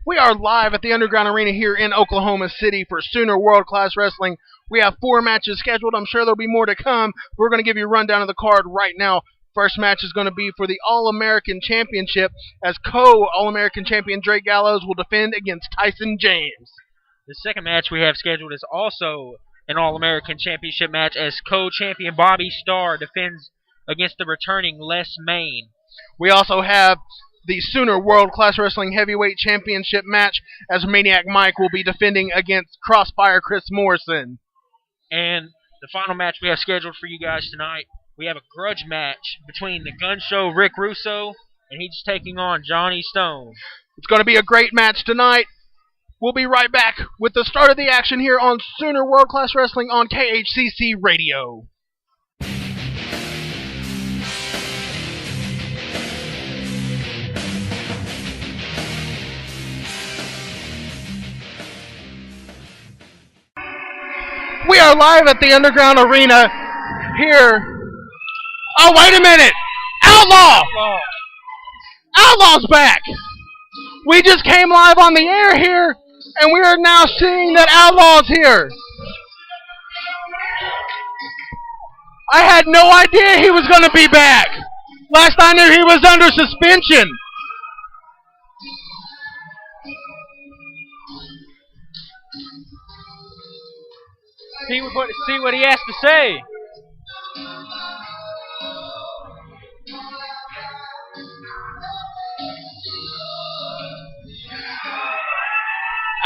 We are live at the Underground Arena here in Oklahoma City for Sooner World Class Wrestling. We have 4 matches scheduled. I'm sure there'll be more to come. We're going to give you a rundown of the card right now. First match is going to be for the All-American Championship, as co-All-American champion Drake Gallows will defend against Tyson James. The second match we have scheduled is also an All-American Championship match, as co-champion Bobby Starr defends against the returning Mayne. We also have the Sooner World Class Wrestling Heavyweight Championship match, as Maniac Mike will be defending against Crossfire Morrison. And the final match we have scheduled for you guys tonight, we have a grudge match between the Gun Show Rick Russo, and he's taking on Johnny Stone. It's going to be a great match tonight. We'll be right back with the start of the action here on Sooner World Class Wrestling on KHCC Radio. We are live at the Underground Arena here. Oh, wait a minute! Outlaw! Outlaw's back! We just came live on the air here, and we are now seeing that Outlaw's here. I had no idea he was going to be back. Last I knew, he was under suspension. See what he has to say.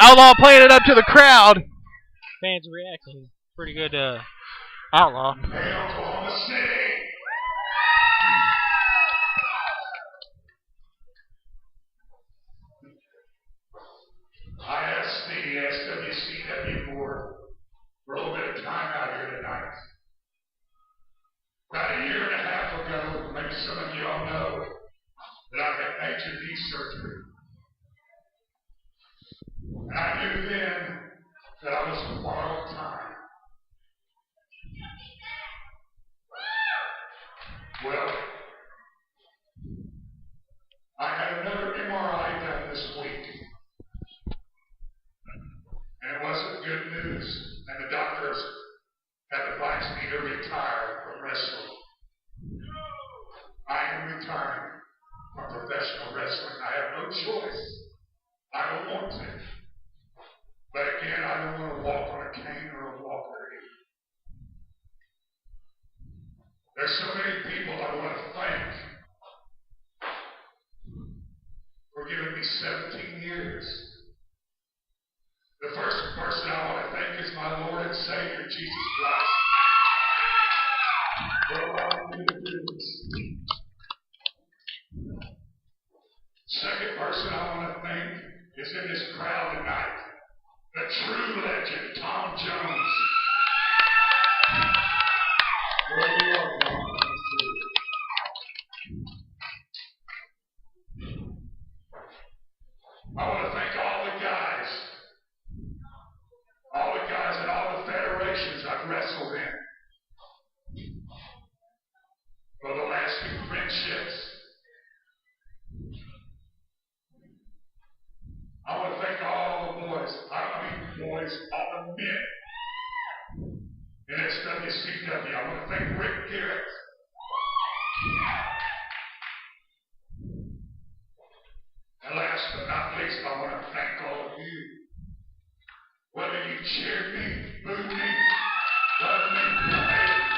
Outlaw playing it up to the crowd. Fans reacting. Pretty good, Outlaw. I asked the SWCW board for a little bit of time out here tonight. About a year and a half ago, maybe some of you all know, that I had major knee surgery. And I knew then that I was on borrowed time. Well, I had another MRI done this week. And it wasn't good news. And the doctors have advised me to retire from wrestling. I am retiring from professional wrestling. I have no choice. I don't want to. But again, I don't want to walk on a cane or a walker either. There's so many people I want to thank for giving me 17 years. The first person I want to thank is my Lord and Savior, Jesus Christ, for allowing me to do this. Second person I want to thank is in this crowd tonight, the true legend, Tom Jones. Where you are, Tom? I want to thank all the guys and all the federations I've wrestled in for the lasting friendships. I want to thank all the boys, all the men in SWCW. I want to thank Rick Garrett. And last but not least, I want to thank all of you. Whether you cheered me, booed me, loved me, or hated me,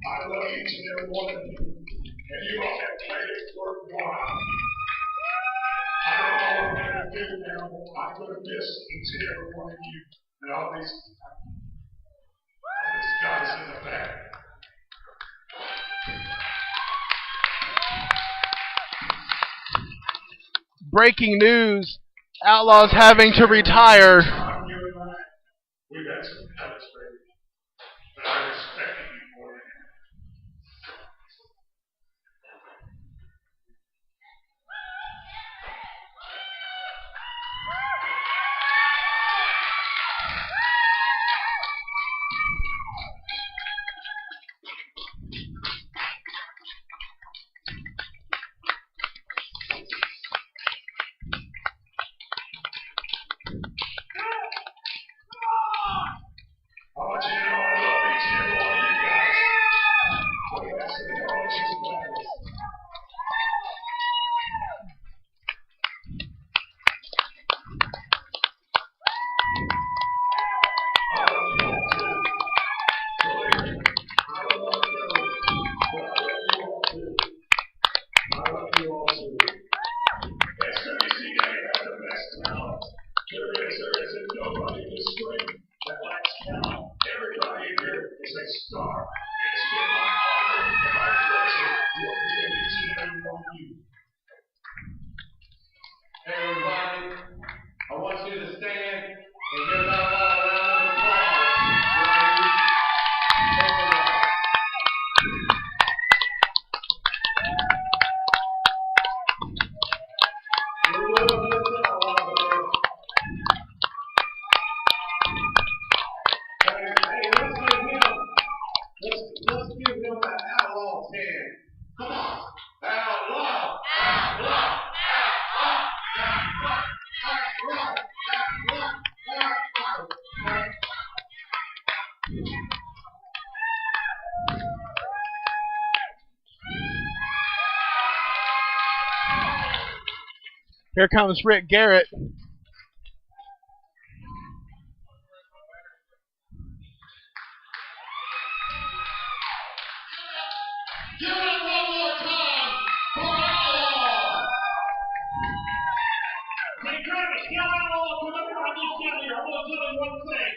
I love each and every one of you. And you all have made it worthwhile. I don't know what I'm going to do now, but I'm going to miss each and every one of you and all these guys in the back. Breaking news, Outlaw's having to retire. We've had some helps, baby, but I respected you more than that. that Outlaw 10. Come on. Outlaw. Outlaw. Outlaw. Outlaw. Outlaw. Outlaw. Here comes Rick Garrett. Give it one more time for Outlaw. Hey, Travis, tell Outlaw to look around this down here. I want to tell him one thing.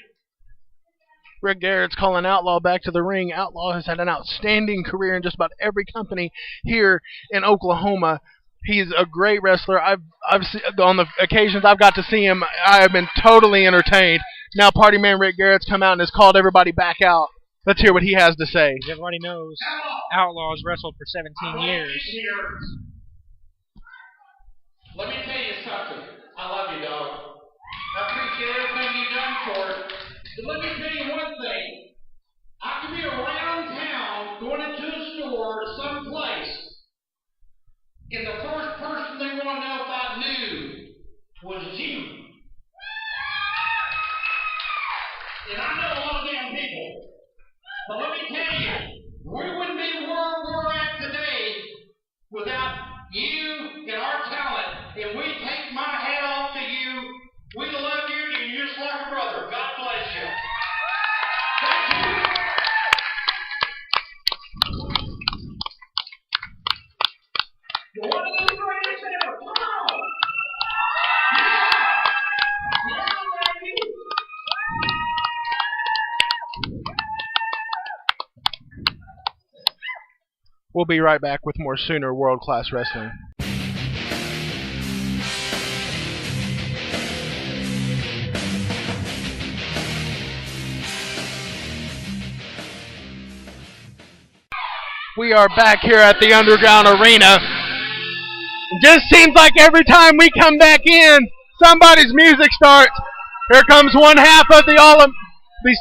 Rick Garrett's calling Outlaw back to the ring. Outlaw has had an outstanding career in just about every company here in Oklahoma. He's a great wrestler. I've seen, on the occasions I've got to see him, I have been totally entertained. Now Party Man Rick Garrett's come out and has called everybody back out. Let's hear what he has to say. As everybody knows, Outlaw has wrestled for 17 years. Let me tell you something. I love you, dog. I appreciate everything you've done for us. But let me tell you one thing. I could be around town going into a store or someplace, and the first person they want to know if I knew was you. And I know a lot of damn people. But let me tell you, we wouldn't be where we're at today without you and our talent. And we take my hat off to you. We love you, and you're just like a brother. God bless you. Thank you. You're one of the greatest ever. Come on. Yeah. Yeah, baby. We'll be right back with more Sooner World Class Wrestling. We are back here at the Underground Arena. It just seems like every time we come back in, somebody's music starts. Here comes one half of the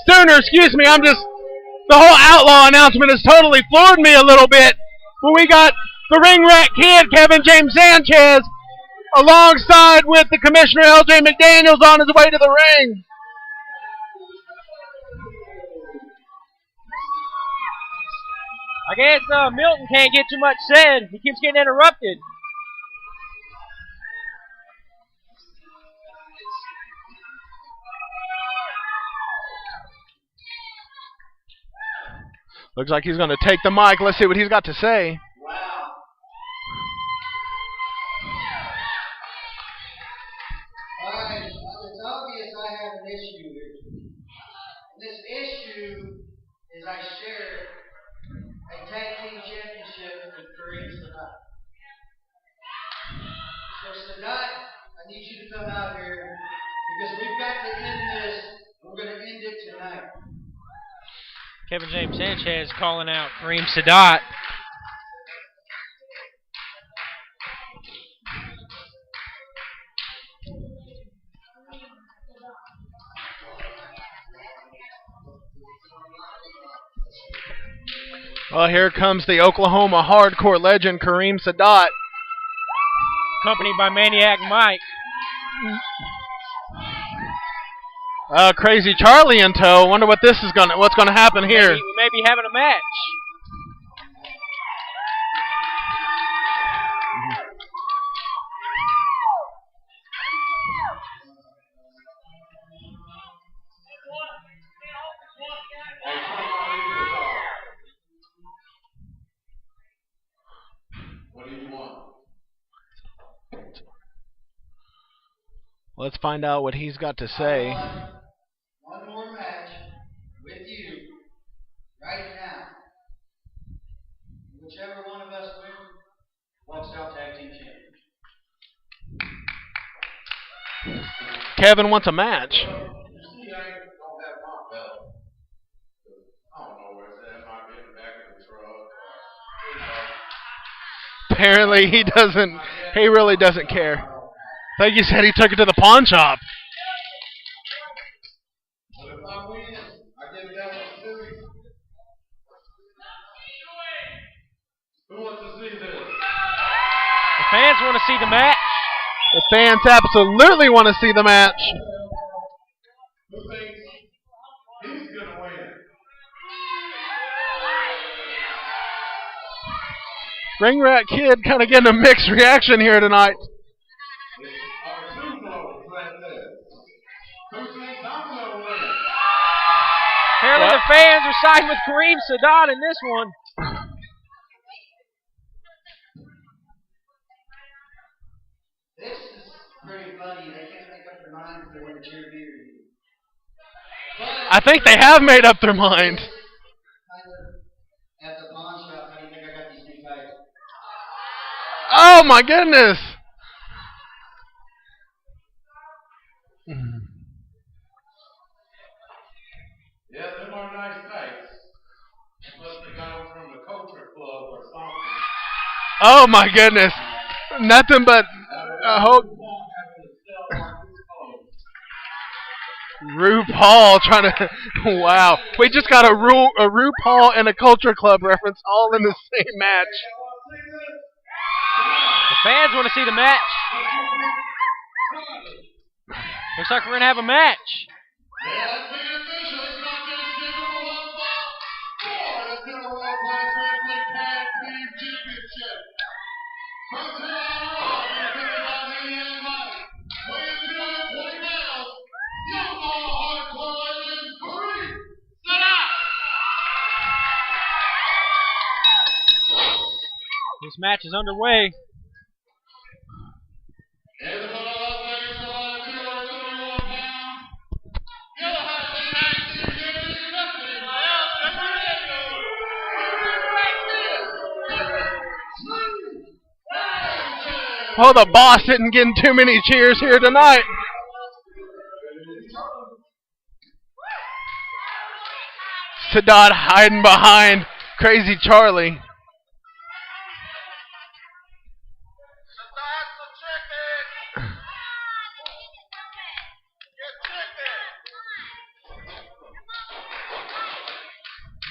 Sooner, the whole Outlaw announcement has totally floored me a little bit. But we got the ring rat kid, Kevin James Sanchez, alongside with the Commissioner LJ McDaniels on his way to the ring. I guess Milton can't get too much said. He keeps getting interrupted. Looks like he's going to take the mic. Let's see what he's got to say. Wow. All right. It's obvious I have an issue here. And this issue is I share a tag team championship with Kareem Sadat. So Sadat, I need you to come out here because we've got to end this. We're going to end it tonight. Kevin James Sanchez calling out Kareem Sadat. Well, here comes the Oklahoma hardcore legend, Kareem Sadat. Accompanied by Maniac Mike. Crazy Charlie in tow. Wonder what what's gonna happen here. We may be having a match. What do you want? Let's find out what he's got to say. One more match with you right now. Whichever one of us wins, walks out tag team champion. Kevin wants a match. You see, I don't have my belt. I don't know where it's at. It might be in the back of the truck. Apparently he really doesn't care. I think he said he took it to the pawn shop. But if I win, I get that one too. fans want to see the match. The fans absolutely want to see the match. Who thinks he's going to win? Ring Rat Kid kind of getting a mixed reaction here tonight. Who thinks I'm going to win? Apparently the fans are siding with Kareem Sadat in this one. This is pretty funny. They can't make up their mind if they want to cheer beer. I think they have made up their mind. At the pawn shop, how do you think I got these new tires? Oh my goodness! Yeah, them are nice tights. Must have got them from the culture club or something. Oh my goodness! Nothing but hope. RuPaul trying to. Wow, we just got a RuPaul and a Culture Club reference all in the same match. The fans want to see the match. Looks like we're going to have a match. This match is underway. Oh, the boss isn't getting too many cheers here tonight. Sadat hiding behind Crazy Charlie.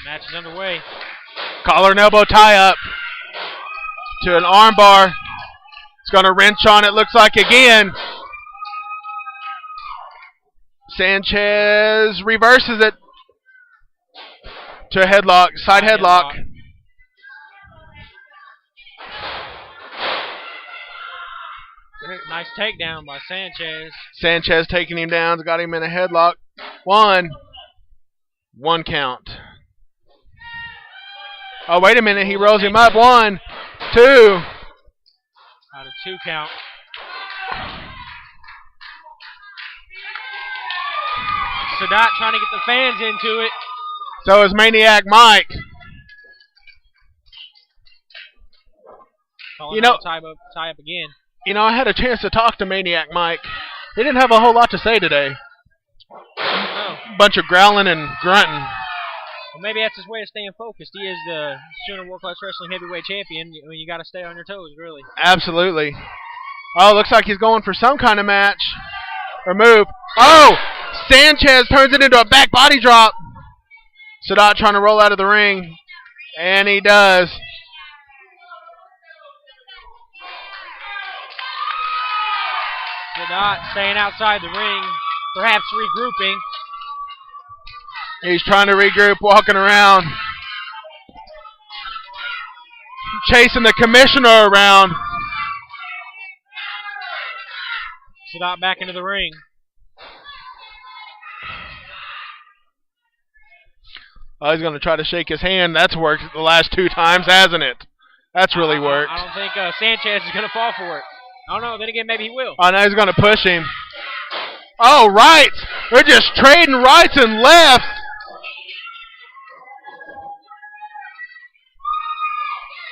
Match is underway. Collar and elbow tie up to an armbar. It's going to wrench on it, looks like again. Sanchez reverses it to a headlock, side headlock. Nice takedown by Sanchez. Sanchez taking him down, got him in a headlock. One count. Oh, wait a minute, he rolls him up. 1, 2. Out of 2 count. Sadat trying to get the fans into it. So is Maniac Mike. Calling out tie up again. You know, I had a chance to talk to Maniac Mike. He didn't have a whole lot to say today. No. Bunch of growling and grunting. Well, maybe that's his way of staying focused. He is the Sooner World Class Wrestling Heavyweight Champion. I mean, you got to stay on your toes, really. Absolutely. Oh, looks like he's going for some kind of match or move. Oh, Sanchez turns it into a back body drop. Sadat trying to roll out of the ring, and he does. Sadat staying outside the ring, perhaps regrouping. He's trying to regroup, walking around. Chasing the commissioner around. Sadat back into the ring. Oh, he's going to try to shake his hand. That's worked the last 2 times, hasn't it? That's really worked. I don't think Sanchez is going to fall for it. I don't know. Then again, maybe he will. Oh, now he's going to push him. Oh, right. They're just trading rights and lefts.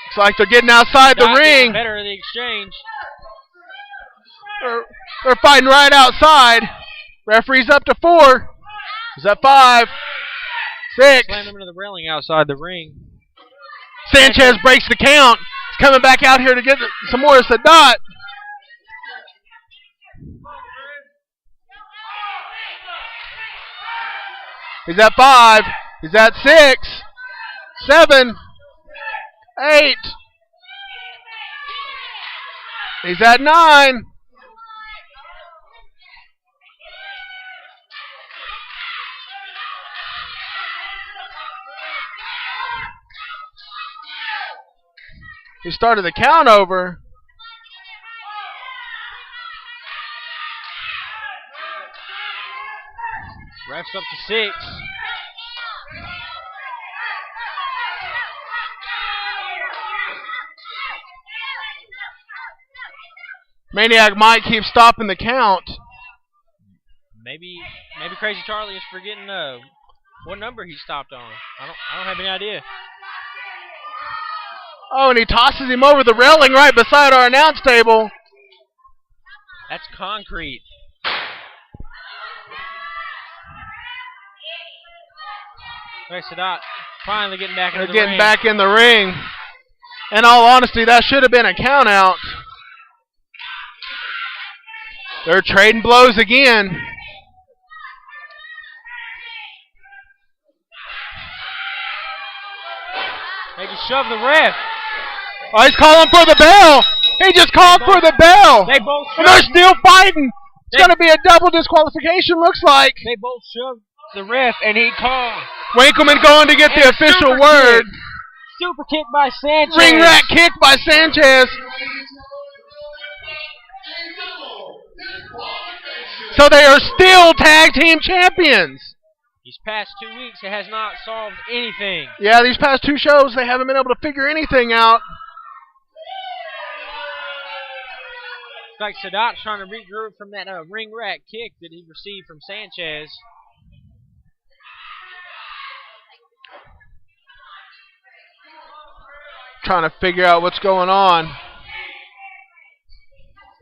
Looks like they're getting outside the ring. Better of the exchange. They're fighting right outside. Referee's up to 4. Is that 5? 6. Slam him into the railing outside the ring. Sanchez breaks the count. He's coming back out here to get some more of Sadat. He's at 5. He's at 6. 7. 8. He's at 9. He started the count over. Refs up to 6. Maniac Mike keeps stopping the count. Maybe Crazy Charlie is forgetting what number he stopped on. I don't have any idea. Oh, and he tosses him over the railing right beside our announce table. That's concrete. Right, Sadat finally getting back into the ring. They're getting back in the ring. In all honesty, that should have been a count out. They're trading blows again. They just shoved the ref. Oh, he's calling for the bell. He just called for the bell. They both and they're still fighting. It's going to be a double disqualification, looks like. They both shoved the ref, and he called. Winkleman going to get the official word. Super kick by Sanchez. Ring rat kick by Sanchez. So they are still tag team champions. These past 2 weeks, it has not solved anything. Yeah, these past 2 shows, they haven't been able to figure anything out. It's like Sadat's trying to regroup from that ring rat kick that he received from Sanchez. Trying to figure out what's going on. I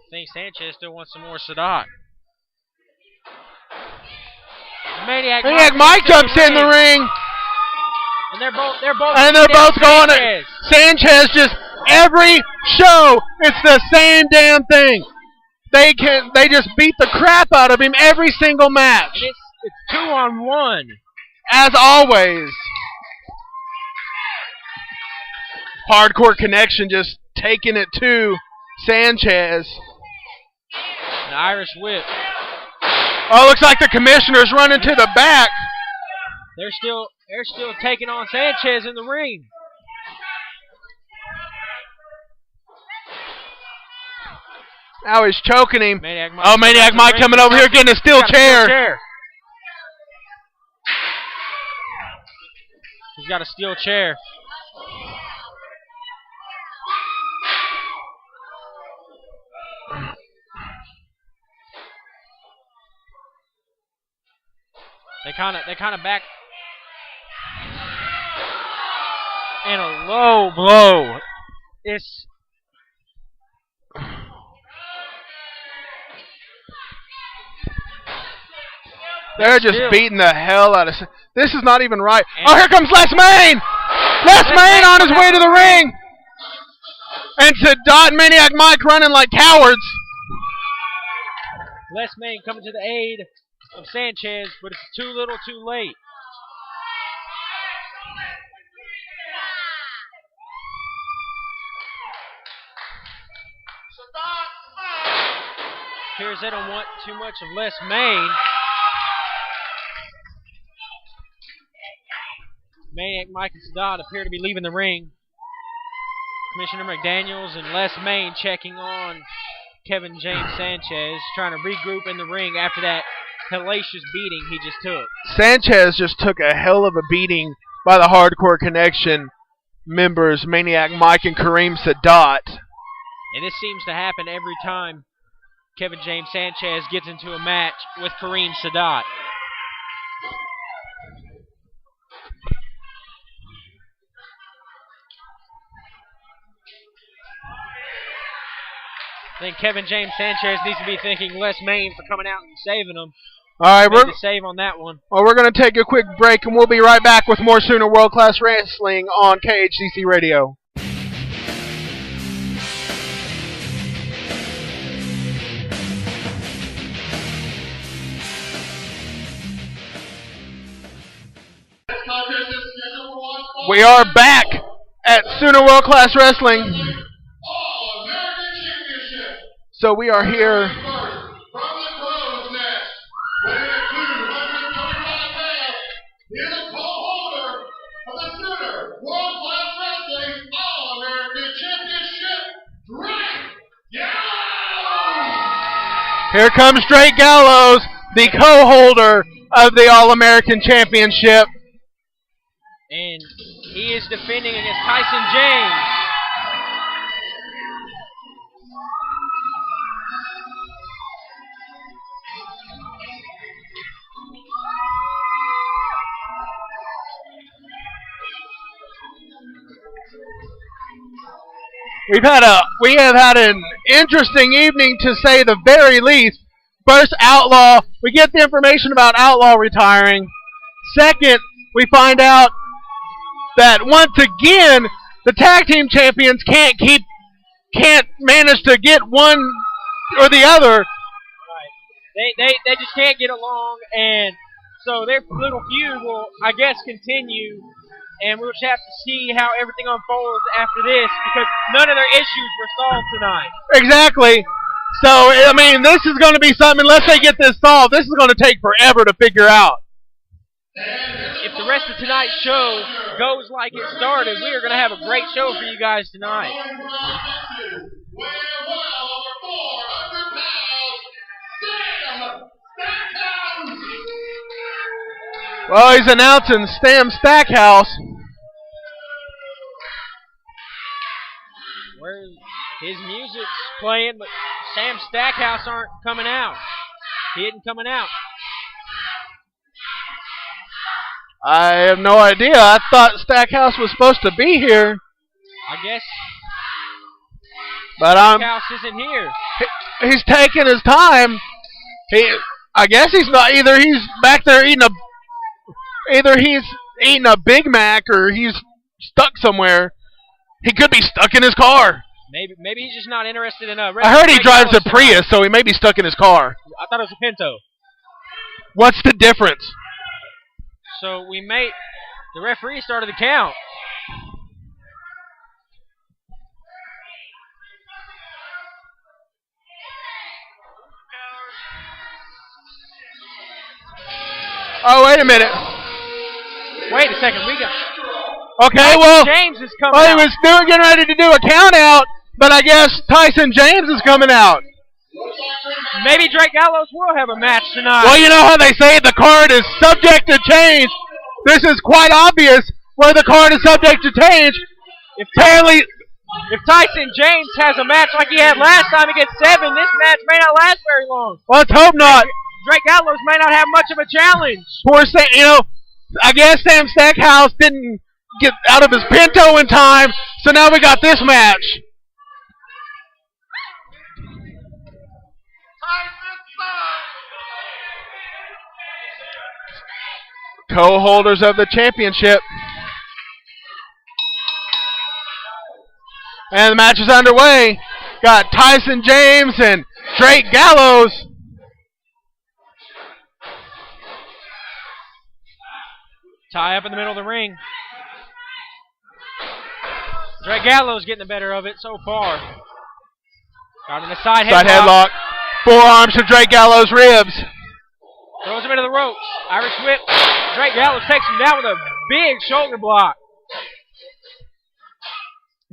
think Sanchez still wants some more Sadat. Maniac Mike jumps in the ring. And they're both going at Sanchez. Just every show, it's the same damn thing. They just beat the crap out of him every single match. And it's 2-on-1. As always. Hardcore Connection just taking it to Sanchez. An Irish whip. Oh, looks like the commissioner's running to the back. They're still taking on Sanchez in the ring. Now he's choking him. Maniac Mike Maniac Mike coming over here getting a steel chair. He's got a steel chair. They kind of back. And a low blow. They're just beating the hell out of. This is not even right. Oh, here comes Les Mayne. Les Mayne on his way to the ring. And Sadat and Maniac Mike running like cowards. Les Mayne coming to the aid of Sanchez, but it's too little too late. Appears they don't want too much of Les Mayne. Maniac Mike and Sadat appear to be leaving the ring. Commissioner McDaniels and Les Mayne checking on Kevin James Sanchez, trying to regroup in the ring after that hellacious beating he just took. Sanchez just took a hell of a beating by the Hardcore Connection members, Maniac Mike and Kareem Sadat. And this seems to happen every time Kevin James Sanchez gets into a match with Kareem Sadat. I think Kevin James Sanchez needs to be thanking Les Mayne for coming out and saving him. All right, we're to save on that one. Well, we're going to take a quick break, and we'll be right back with more Sooner World Class Wrestling on KHCC Radio. We are back at Sooner World Class Wrestling. All-American Championship So we are here. From the crow's nest, weighing 225 pounds, is the co-holder of the Sooner World Class Wrestling All-American Championship, Drake Gallows! Here comes Drake Gallows, the co-holder of the All-American Championship. And he is defending against Tyson James. We have had an interesting evening, to say the very least. First, Outlaw. We get the information about Outlaw retiring. Second, we find out that once again the tag team champions can't manage to get one or the other. Right. They just can't get along, and so their little feud will, I guess, continue. And we'll just have to see how everything unfolds after this, because none of their issues were solved tonight. Exactly. So, I mean, this is going to be something, unless they get this solved, this is going to take forever to figure out. If the rest of tonight's show goes like it started, we are going to have a great show for you guys tonight. Well, he's announcing Stam Stackhouse. Where his music's playing, but Sam Stackhouse aren't coming out. He isn't coming out. I have no idea. I thought Stackhouse was supposed to be here. I guess but Stackhouse isn't here. He's taking his time. I guess he's not. Either he's back there eating a Big Mac, or he's stuck somewhere. He could be stuck in his car. Maybe he's just not interested in a. I heard he drives a Prius, so he may be stuck in his car. I thought it was a Pinto. What's the difference? So the referee started the count. Oh, wait a minute. Wait a second. We got. Okay, well, James is coming he out. was getting ready to do a count out, but I guess Tyson James is coming out. Maybe Drake Gallows will have a match tonight. Well, you know how they say the card is subject to change. This is quite obvious where the card is subject to change. If Tyson James has a match like he had last time against Seven, this match may not last very long. Let's hope not. Drake Gallows may not have much of a challenge. Poor I guess Sam Stackhouse didn't get out of his Pinto in time, so now we got this match. Co-holders of the championship. And the match is underway. Got Tyson James and Drake Gallows. Tie up in the middle of the ring. Drake Gallows getting the better of it so far. Got in the side headlock. Forearms to Drake Gallows' ribs. Throws him into the ropes. Irish whip. Drake Gallows takes him down with a big shoulder block.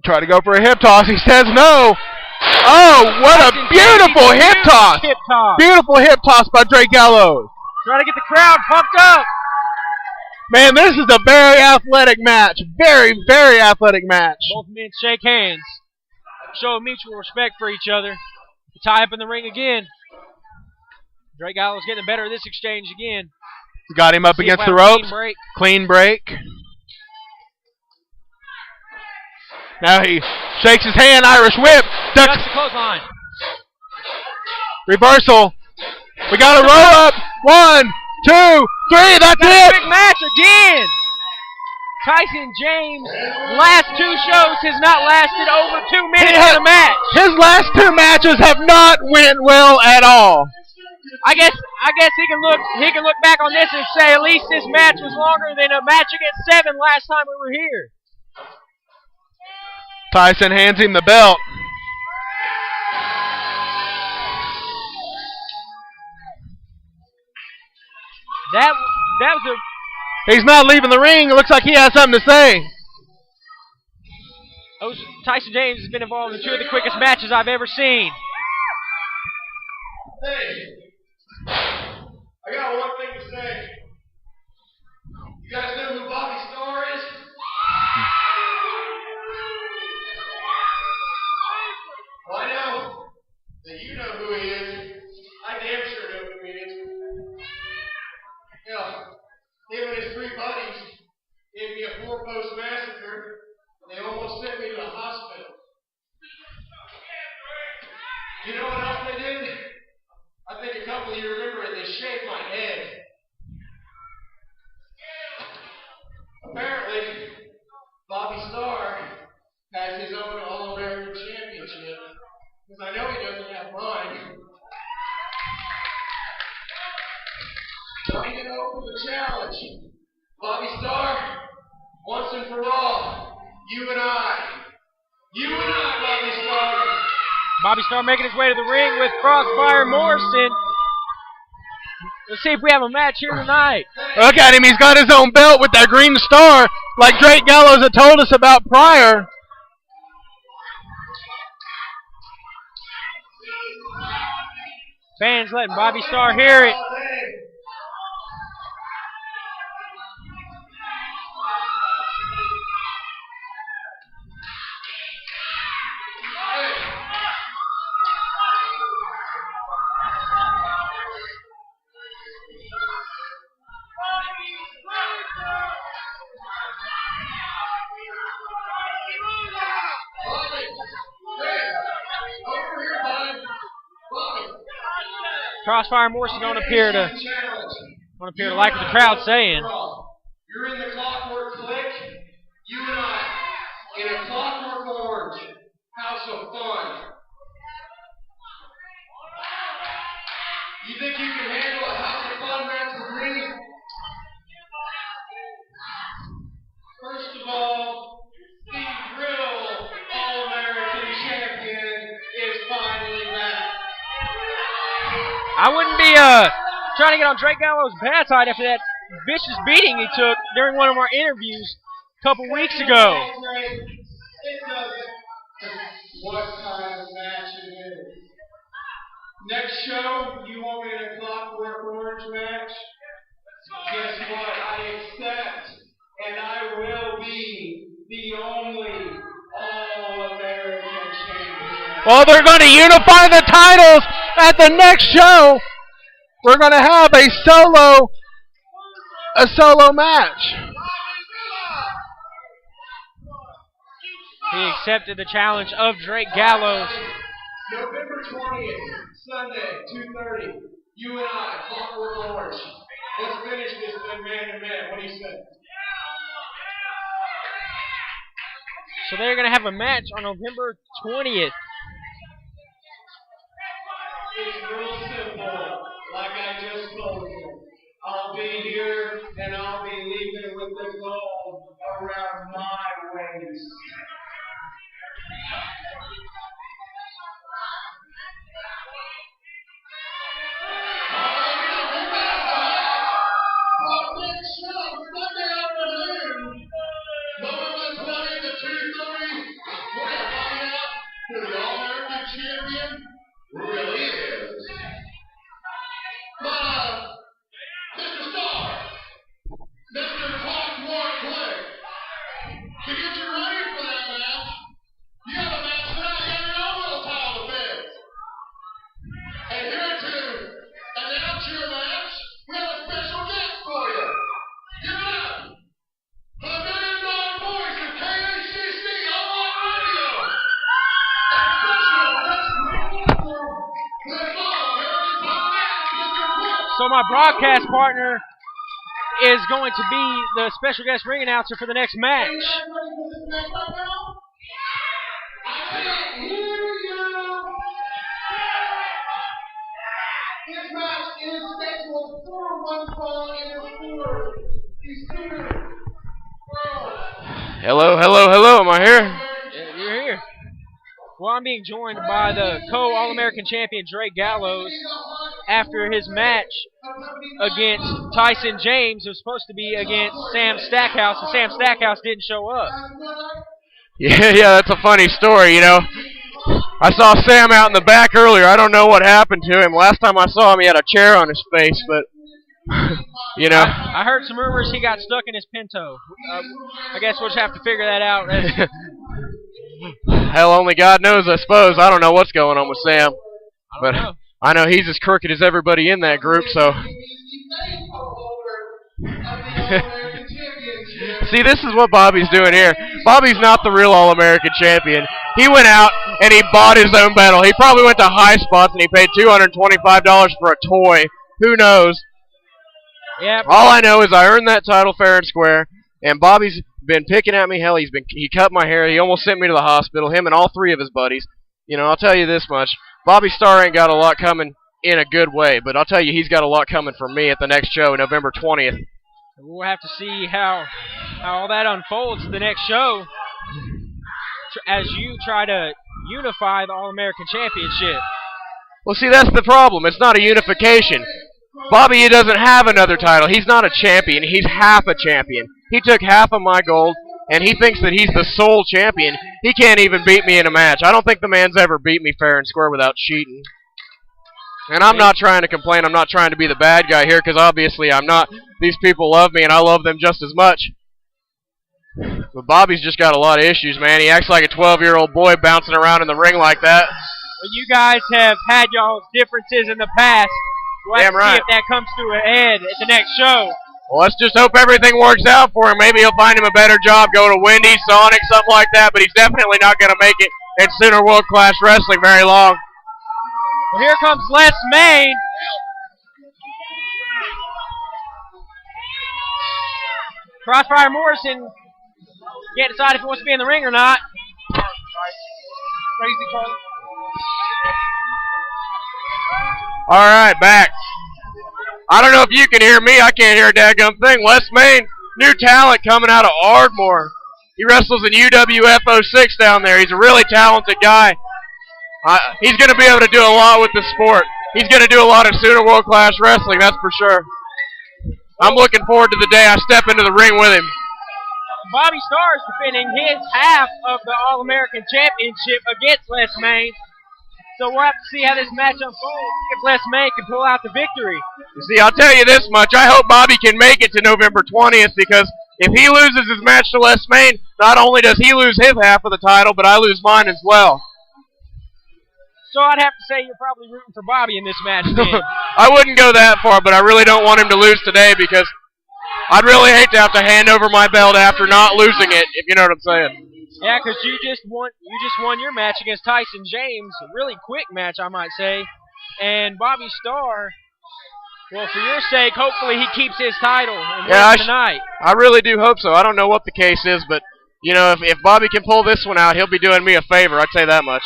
Try to go for a hip toss. He says no. Oh, what a beautiful hip toss. Beautiful hip toss by Drake Gallows. Trying to get the crowd pumped up. Man, this is a very athletic match. Very, very athletic match. Both men shake hands. Show mutual respect for each other. Tie up in the ring again. Drake Gallows getting the better of this exchange again. Got him up against the ropes. Clean break. Now he shakes his hand. Irish whip. Ducks the clothesline. Reversal. We got a roll up. 1, 2, 3. That's it. Big match again. Tyson James, last 2 shows has not lasted over 2 minutes in a match. His last 2 matches have not went well at all. I guess he can look back on this and say at least this match was longer than a match against Seven last time we were here. Tyson hands him the belt. That was a... He's not leaving the ring. It looks like he has something to say. Tyson James has been involved in two of the quickest matches I've ever seen. Hey, I got one thing to say. You guys know who Bobby Starr is? Well, I know that you know who he is. I damn sure know who he is. Yeah, him and his three buddies gave me a 4-post massacre. They almost sent me to the hospital. You know what else they did? I think a couple of you remember it. They shaved my head. Apparently, Bobby Starr has his own All-American Championship. Because I know he doesn't have mine. So I'm going to open the challenge. Bobby Starr, once and for all, you and I, Bobby Starr. Bobby Starr making his way to the ring with Crossfire Morrison. Let's see if we have a match here tonight. Look at him. He's got his own belt with that green star like Drake Gallows had told us about prior. Fans letting Bobby Starr hear it. Crossfire Morrison don't appear to like what the crowd's saying. You're in the Clockwork Clique. You and I in a Clockwork Orange House of Fun. You think you can handle a House of Fun match with me? First of all, the real All-American champion is finally back. I wouldn't be trying to get on Drake Gallows' bad side after that vicious beating he took during one of our interviews a couple weeks ago. What kind of match it is. Next show, you want me in a Clockwork Orange match? Guess what? I accept, and I will be the only All-American champion. Well, they're going to unify the titles at the next show. We're going to have a solo match. He accepted the challenge of Drake Gallows. November 20th, Sunday, 2:30. You and I, Clockwork Orange. Let's finish this thing man to man. What do you say? So they're going to have a match on November 20th. It's real simple, like I just told you. I'll be here and I'll be leaving with the gold around my waist. November 20th at 2:30, we're going to find out who the All-American champion really is. Mr. Starr, Mr. Clockwork Clique, to get you ready for that match, you have a match tonight. You have your own little title defense. And here to announce your match, we have a special guest for you. Give it up for the $1 million voice of KACC Online Radio. And special guest announcer, the All-American Podcast. So my broadcast partner is going to be the special guest ring announcer for the next match. Are you guys ready for this match right now? I can't hear you. This match is scheduled for one fall in the sport. December 12th. Hello. Am I here? Yeah, you're here. Well, I'm being joined by the co-All-American champion Drake Gallows after his match against Tyson James. It was supposed to be against Sam Stackhouse, and Sam Stackhouse didn't show up. Yeah, that's a funny story, you know. I saw Sam out in the back earlier. I don't know what happened to him. Last time I saw him, he had a chair on his face, but, you know. I heard some rumors he got stuck in his Pinto. I guess we'll just have to figure that out. Hell, only God knows, I suppose. I don't know what's going on with Sam. But I know he's as crooked as everybody in that group, so. See, this is what Bobby's doing here. Bobby's not the real All-American champion. He went out and he bought his own medal. He probably went to High Spots and he paid $225 for a toy. Who knows? Yep. All I know is I earned that title fair and square, and Bobby's been picking at me. Hell, he cut my hair. He almost sent me to the hospital, him and all three of his buddies. You know, I'll tell you this much. Bobby Starr ain't got a lot coming in a good way, but I'll tell you he's got a lot coming for me at the next show, November 20th. We'll have to see how all that unfolds the next show as you try to unify the All-American Championship. Well, see, that's the problem. It's not a unification. Bobby doesn't have another title. He's not a champion. He's half a champion. He took half of my gold, and he thinks that he's the sole champion. He can't even beat me in a match. I don't think the man's ever beat me fair and square without cheating. And I'm not trying to complain. I'm not trying to be the bad guy here, because obviously I'm not. These people love me, and I love them just as much. But Bobby's just got a lot of issues, man. He acts like a 12-year-old boy bouncing around in the ring like that. Well, you guys have had y'all's differences in the past. We'll have to see if that comes to a head at the next show. Well, let's just hope everything works out for him. Maybe he'll find him a better job, go to Wendy's, Sonic, something like that, but he's definitely not going to make it in Sooner World Class Wrestling very long. Well, here comes Les Mayne. Crossfire Morrison can't decide if he wants to be in the ring or not. Crazy Charlie. All right, back. I don't know if you can hear me. I can't hear a daggum thing. Les Mayne, new talent coming out of Ardmore. He wrestles in UWF 06 down there. He's a really talented guy. He's going to be able to do a lot with the sport. He's going to do a lot of Sooner World Class Wrestling, that's for sure. I'm looking forward to the day I step into the ring with him. Bobby Starr is defending his half of the All-American Championship against Les Mayne. So we'll have to see how this match unfolds if Les Mayne can pull out the victory. You see, I'll tell you this much. I hope Bobby can make it to November 20th, because if he loses his match to Les Mayne, not only does he lose his half of the title, but I lose mine as well. So I'd have to say you're probably rooting for Bobby in this match then. I wouldn't go that far, but I really don't want him to lose today, because I'd really hate to have to hand over my belt after not losing it, if you know what I'm saying. Yeah, because you just won your match against Tyson James, a really quick match, I might say. And Bobby Starr, well, for your sake, hopefully he keeps his title and wins tonight. I really do hope so. I don't know what the case is, but you know, if Bobby can pull this one out, he'll be doing me a favor. I'd say that much.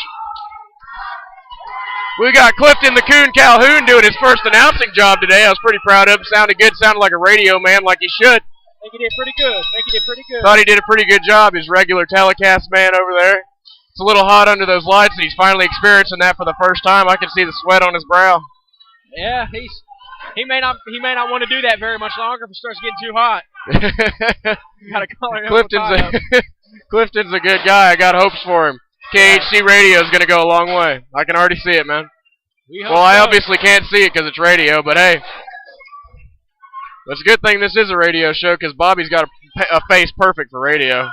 We got Clifton the Coon Calhoun doing his first announcing job today. I was pretty proud of him. Sounded good. Sounded like a radio man, like he should. I think he did pretty good. Thought he did a pretty good job. His regular telecast man over there. It's a little hot under those lights, and he's finally experiencing that for the first time. I can see the sweat on his brow. Yeah, he may not want to do that very much longer if it starts getting too hot. Got to collar him. Clifton's a good guy. I got hopes for him. KHC radio is going to go a long way. I can already see it, man. I obviously can't see it because it's radio, but hey. It's a good thing this is a radio show, because Bobby's got a face perfect for radio.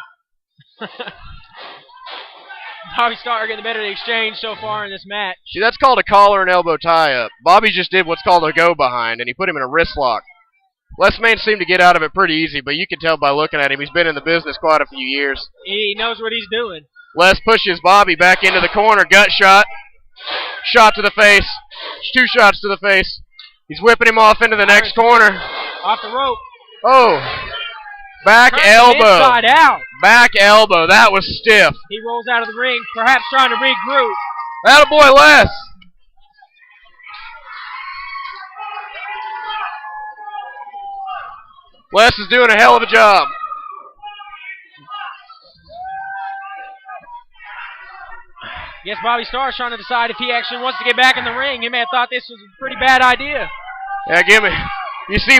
Bobby Starr getting the better of the exchange so far in this match. See, that's called a collar and elbow tie-up. Bobby just did what's called a go-behind, and he put him in a wrist lock. Les Mayne seemed to get out of it pretty easy, but you can tell by looking at him, he's been in the business quite a few years. He knows what he's doing. Les pushes Bobby back into the corner. Gut shot. Shot to the face. 2 shots to the face. He's whipping him off into the next corner. Off the rope. Oh. Back elbow. Inside out. Back elbow. That was stiff. He rolls out of the ring, perhaps trying to regroup. Attaboy, Les. Les is doing a hell of a job. Guess Bobby Starr's trying to decide if he actually wants to get back in the ring. He may have thought this was a pretty bad idea. Yeah, give me. You see,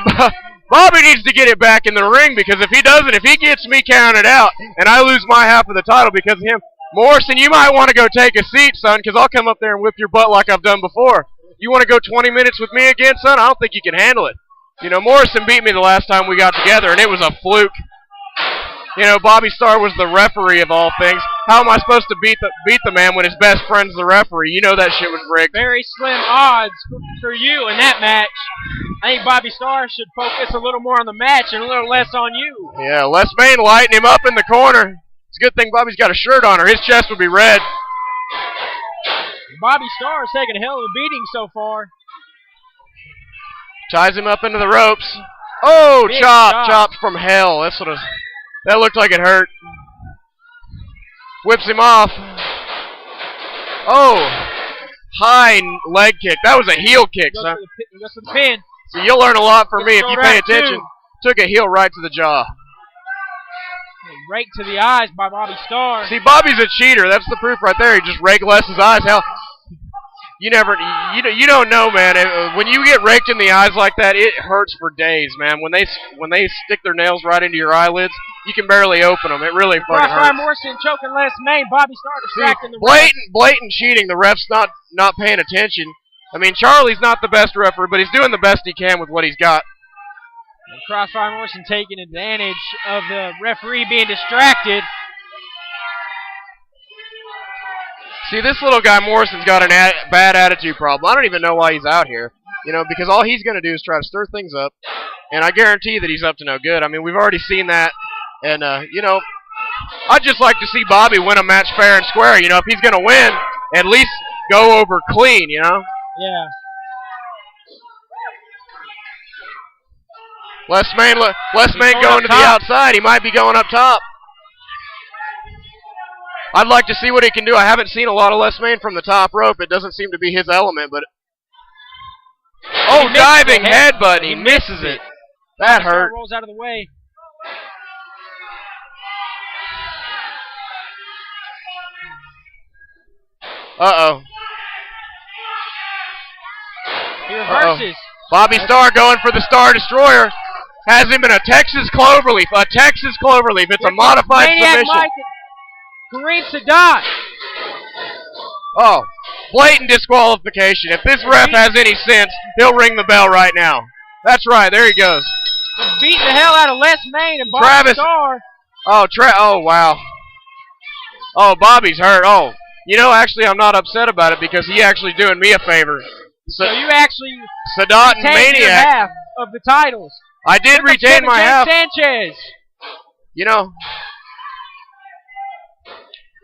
Bobby needs to get it back in the ring because if he doesn't, if he gets me counted out and I lose my half of the title because of him, Morrison, you might want to go take a seat, son, because I'll come up there and whip your butt like I've done before. You want to go 20 minutes with me again, son? I don't think you can handle it. You know, Morrison beat me the last time we got together, and it was a fluke. You know, Bobby Starr was the referee of all things. How am I supposed to beat the man when his best friend's the referee? You know that shit was rigged. Very slim odds for you in that match. I think Bobby Starr should focus a little more on the match and a little less on you. Yeah, Les Mayne lighting him up in the corner. It's a good thing Bobby's got a shirt on or his chest would be red. Bobby Starr is taking a hell of a beating so far. Ties him up into the ropes. Oh, Big chopped from hell. That's what that looked like it hurt. Whips him off. Oh, high leg kick. That was a heel kick, son. Goes for the pin. So you'll learn a lot from me if you pay round two. attention. Took a heel right to the jaw. Rake to the eyes by Bobby Starr. See, Bobby's a cheater. That's the proof right there. He just raked Les's eyes. Hell, you don't know, man. When you get raked in the eyes like that, it hurts for days, man. When they stick their nails right into your eyelids, you can barely open them. It really fucking Crossfire hurts. Morrison choking Les Mayne. Bobby Starr distracting the ref. Blatant cheating. The ref's not paying attention. I mean, Charlie's not the best referee, but he's doing the best he can with what he's got. And Crossfire Morrison taking advantage of the referee being distracted. See, this little guy Morrison's got a bad attitude problem. I don't even know why he's out here, you know, because all he's going to do is try to stir things up, and I guarantee that he's up to no good. I mean, we've already seen that, and, you know, I'd just like to see Bobby win a match fair and square. You know, if he's going to win, at least go over clean, you know? Yeah. Les Mayne going to the outside. He might be going up top. I'd like to see what he can do. I haven't seen a lot of Les Mayne from the top rope. It doesn't seem to be his element, but... Oh, diving headbutt. He misses it. That hurt. Rolls out of the way. Uh-oh. He reverses. Bobby Starr going for the Star Destroyer. Has him in a Texas Cloverleaf. A Texas Cloverleaf. It's a modified Maniac submission. Mike and Kareem Sadat. Oh, blatant disqualification. If this ref has any sense, he'll ring the bell right now. That's right. There he goes. Beating the hell out of Les Mayne and Bobby Travis. Starr. Oh, wow. Oh, Bobby's hurt. Oh, you know, actually, I'm not upset about it because he actually doing me a favor. So you actually Sadat and retained your Maniac. half of the titles. I did retain my half. James Sanchez. You know,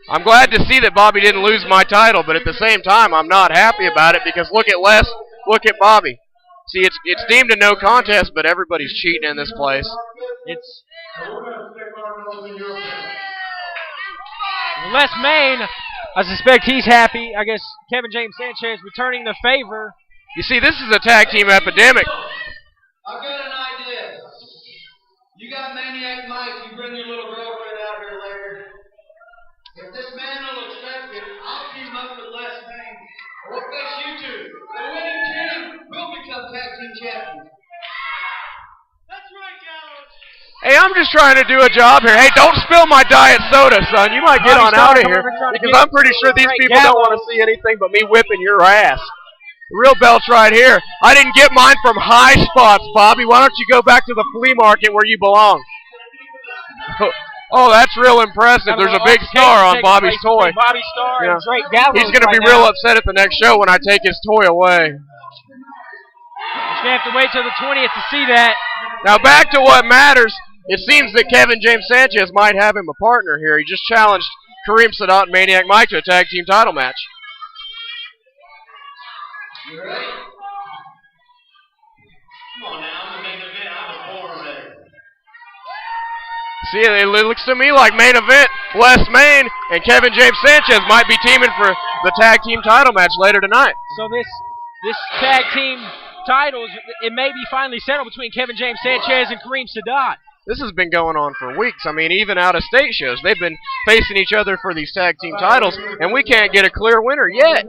I'm glad to see that Bobby didn't lose my title, but at the same time, I'm not happy about it because look at Les, look at Bobby. See, it's deemed a no contest, but everybody's cheating in this place. It's Les Mayne. I suspect he's happy. I guess Kevin James Sanchez returning the favor. You see, this is a tag team epidemic. I've got an idea. You got Maniac Mike. You bring your little girlfriend out here later. If this man will accept it, I'll team up with Les Mayne. We'll fix you two. The winning team will become tag team champions. That's right, Gallows. Hey, I'm just trying to do a job here. Hey, don't spill my diet soda, son. You might get on out of here because I'm pretty sure these people don't want to see anything but me whipping your ass. The real belt's right here. I didn't get mine from High Spots, Bobby. Why don't you go back to the flea market where you belong? Oh, that's real impressive. There's a big star on Bobby's toy. Bobby Starr and Drake Gallows. He's going to be real upset at the next show when I take his toy away. You're going to have to wait till the 20th to see that. Now back to what matters. It seems that Kevin James Sanchez might have him a partner here. He just challenged Kareem Sadat and Maniac Mike to a tag team title match. You ready? Come on now, I'm the main event. I was born ready. See, it looks to me like main event. Les Mayne and Kevin James Sanchez might be teaming for the tag team title match later tonight. So this tag team titles, it may be finally settled between Kevin James Sanchez and Kareem Sadat. This has been going on for weeks. I mean, even out-of-state shows, they've been facing each other for these tag team titles, and we can't get a clear winner yet.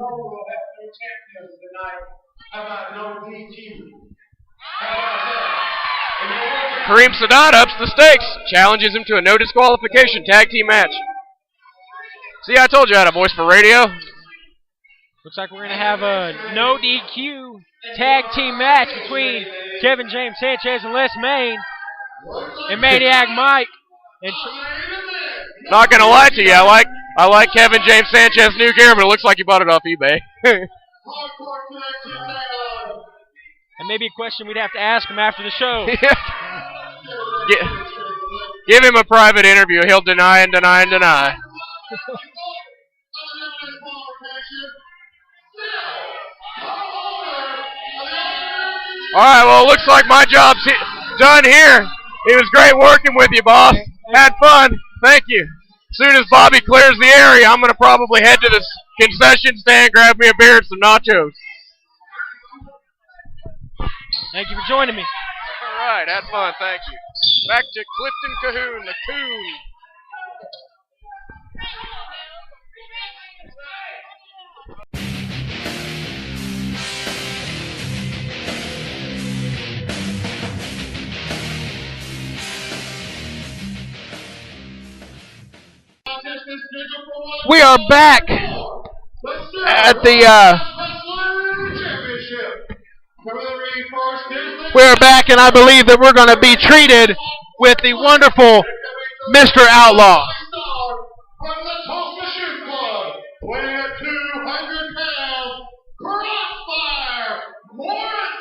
Kareem Sadat ups the stakes, challenges him to a no disqualification tag team match. See, I told you I had a voice for radio. Looks like we're going to have a no DQ tag team match between Kevin James Sanchez and Les Mayne and Maniac Mike. And not going to lie to you, I like Kevin James Sanchez new gear, but it looks like he bought it off eBay. And maybe a question we'd have to ask him after the show. Give him a private interview. He'll deny and deny and deny. All right, well, it looks like my job's done here. It was great working with you, boss. Had fun. Thank you. As soon as Bobby clears the area, I'm going to probably head to the concession stand, grab me a beer and some nachos. Thank you for joining me. All right, had fun. Thank you. Back to Clifton Cahoon, the Coon. We are back at the we're back, and I believe that we're going to be treated with the wonderful Mr. Outlaw. From the Tulsa Shoot Club, weighing at 200 pounds, Crossfire Morrison.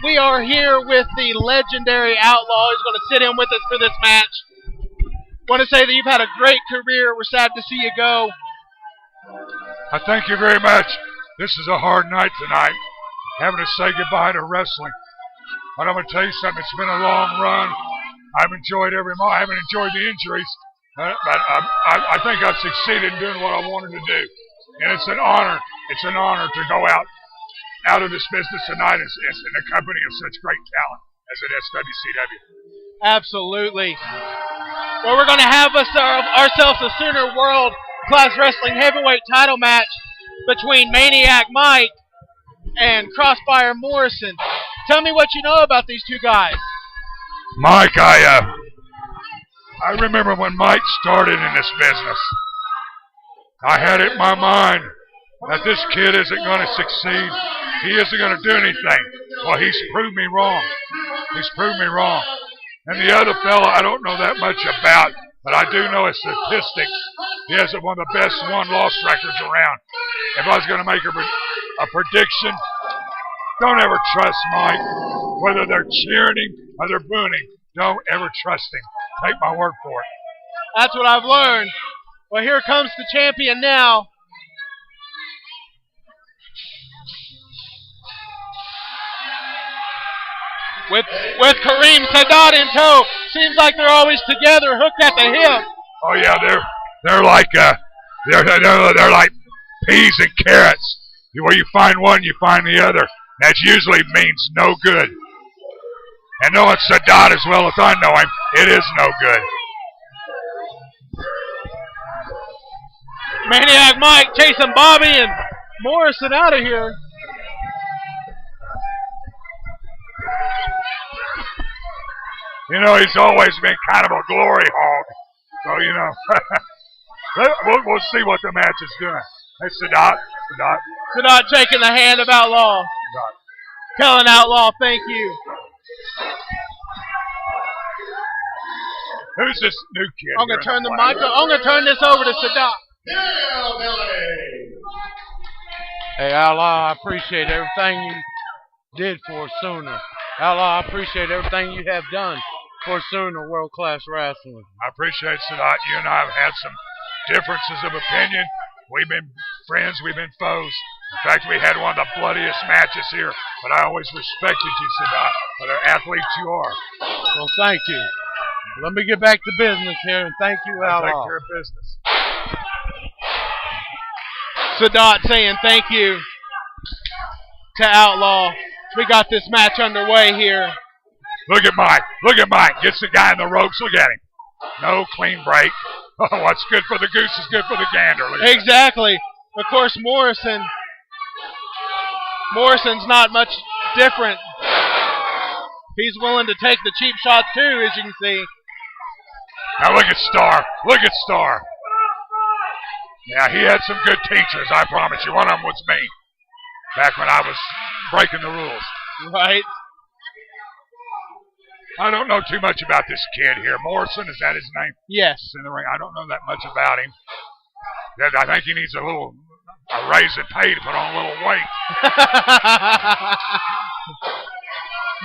We are here with the legendary Outlaw. He's going to sit in with us for this match. Want to say that you've had a great career. We're sad to see you go. I thank you very much. This is a hard night tonight, having to say goodbye to wrestling. But I'm going to tell you something. It's been a long run. I've enjoyed every moment. I haven't enjoyed the injuries, but I think I've succeeded in doing what I wanted to do. And it's an honor. It's an honor to go out of this business tonight in the company of such great talent as at SWCW. Absolutely. Well, we're going to have ourselves a Sooner World Class Wrestling Heavyweight title match between Maniac Mike and Crossfire Morrison. Tell me what you know about these two guys. Mike, I remember when Mike started in this business. I had it in my mind that this kid isn't going to succeed. He isn't going to do anything. Well, he's proved me wrong. He's proved me wrong. And the other fella I don't know that much about, but I do know his statistics. He has one of the best won-loss records around. If I was going to make a prediction, don't ever trust Mike. Whether they're cheering him or they're booing him, don't ever trust him. Take my word for it. That's what I've learned. Well, here comes the champion now. With Kareem Sadat in tow. Seems like they're always together, hooked at the hip. Oh yeah, they're like they're like peas and carrots. Where you find one, you find the other. That usually means no good. And knowing Sadat as well as I know him, it is no good. Maniac Mike chasing Bobby and Morrison out of here. You know, he's always been kind of a glory hog. So, you know, we'll see what the match is doing. Hey, Sadat. Sadat taking the hand of Outlaw. Sadat. Telling Outlaw, thank you. Who's this new kid? I'm going to turn the mic. I'm going to turn this over to Sadat. Hey, Outlaw, I appreciate everything you did for Sooner. Outlaw, I appreciate everything you have done for Sooner World Class Wrestling. I appreciate Sadat. You and I have had some differences of opinion. We've been friends. We've been foes. In fact, we had one of the bloodiest matches here. But I always respected you, Sadat, for the athlete you are. Well, thank you. Let me get back to business here, and thank you, Outlaw. Take care of business. Sadat saying thank you to Outlaw. We got this match underway here. Look at Mike. Look at Mike. Gets the guy in the ropes. Look at him. No clean break. Oh, what's good for the goose is good for the gander. Exactly. Of course, Morrison's not much different. He's willing to take the cheap shot too, as you can see. Now look at Star. Look at Star. Yeah, he had some good teachers, I promise you. One of them was me, back when I was breaking the rules. Right. I don't know too much about this kid here. Morrison, is that his name? Yes. He's in the ring. I don't know that much about him. I think he needs a raise in pay to put on a little weight.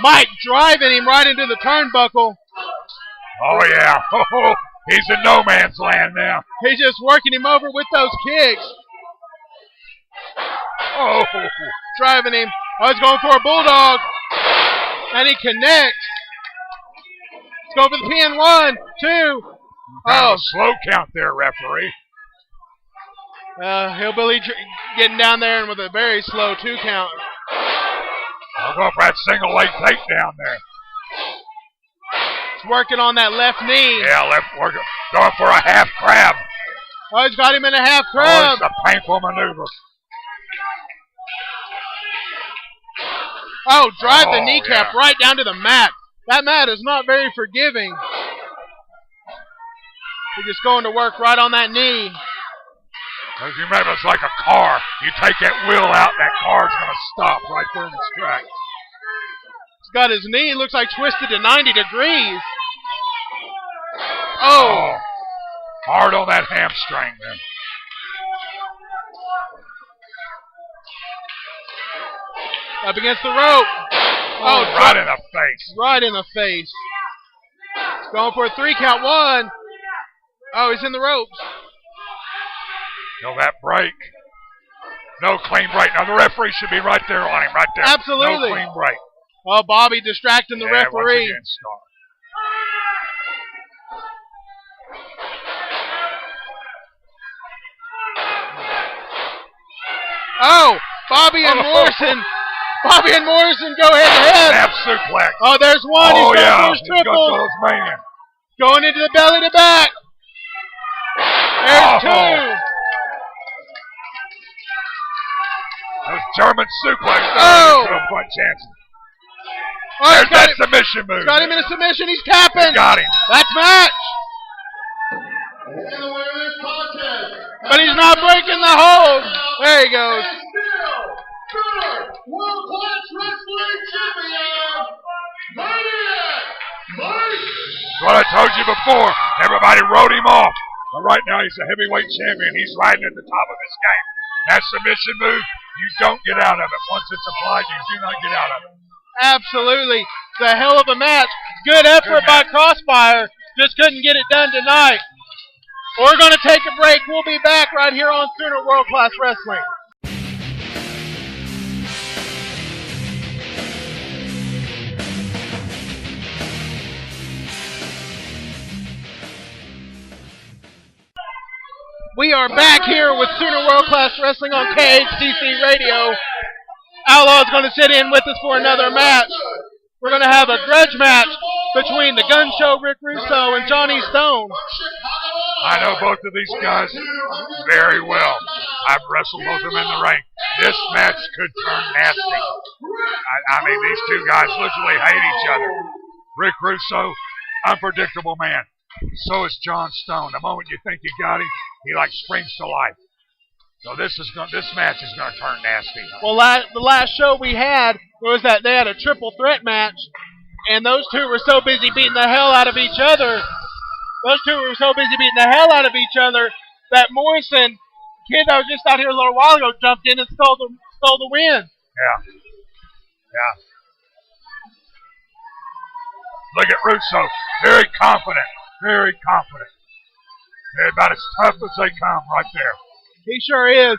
Mike driving him right into the turnbuckle. Oh, yeah. Oh, he's in no man's land now. He's just working him over with those kicks. Oh. Driving him. Oh, he's going for a bulldog. And he connects. He's going for the pin. 1, 2. Kind of a slow count there, referee. Hillbilly getting down there and with a very slow 2 count. I'll go for that single leg takedown there. He's working on that left knee. Yeah, left working. Going for a half crab. Oh, he's got him in a half Oh, crab. it's a painful maneuver. Oh, drive the kneecap right down to the mat. That mat is not very forgiving. We're just going to work right on that knee. As you remember, it's like a car. You take that wheel out, that car's going to stop right there in its track. He's got his knee, looks like twisted to 90 degrees. Oh. Hard on that hamstring then. Up against the rope. Oh, right in the face. Right in the face. He's going for a 3 count. 1. Oh, he's in the ropes. No, that break. No clean break. Now, the referee should be right there on him, right there. Absolutely. No clean break. Oh, Bobby distracting the referee. Once again, Star. Oh, Bobby and Morrison. Bobby and Morrison go head to head. Snap suplex. Oh, there's 1. Oh, he's yeah. going for his triple. He's Mayne. Going into the belly to back. There's 2. Those German suplex. Oh. Front chances. Oh, there's that submission move. He's got him in a submission. He's tapping. He got him. That's match. But he's not breaking the hold. There he goes. World-class wrestling champion, Maniac Mike. What I told you before, everybody wrote him off. But right now he's a heavyweight champion. He's riding at the top of his game. That submission move, you don't get out of it. Once it's applied, you do not get out of it. Absolutely. It's a hell of a match. Good effort by Crossfire. Just couldn't get it done tonight. We're going to take a break. We'll be back right here on Sooner World Class Wrestling. We are back here with Sooner World Class Wrestling on KHTC Radio. Outlaw's going to sit in with us for another match. We're going to have a grudge match between the Gun Show Rick Russo and Johnny Stone. I know both of these guys very well. I've wrestled both of them in the ring. This match could turn nasty. I mean, these 2 guys literally hate each other. Rick Russo, unpredictable man. So is John Stone. The moment you think you got him, he like springs to life. So this match is going to turn nasty. Well, the last show we had was that they had a triple threat match, and those 2 were so busy beating the hell out of each other. That Morrison, kid that was just out here a little while ago, jumped in and stole the win. Yeah. Look at Russo. Very confident. Very confident. They're about as tough as they come right there. He sure is.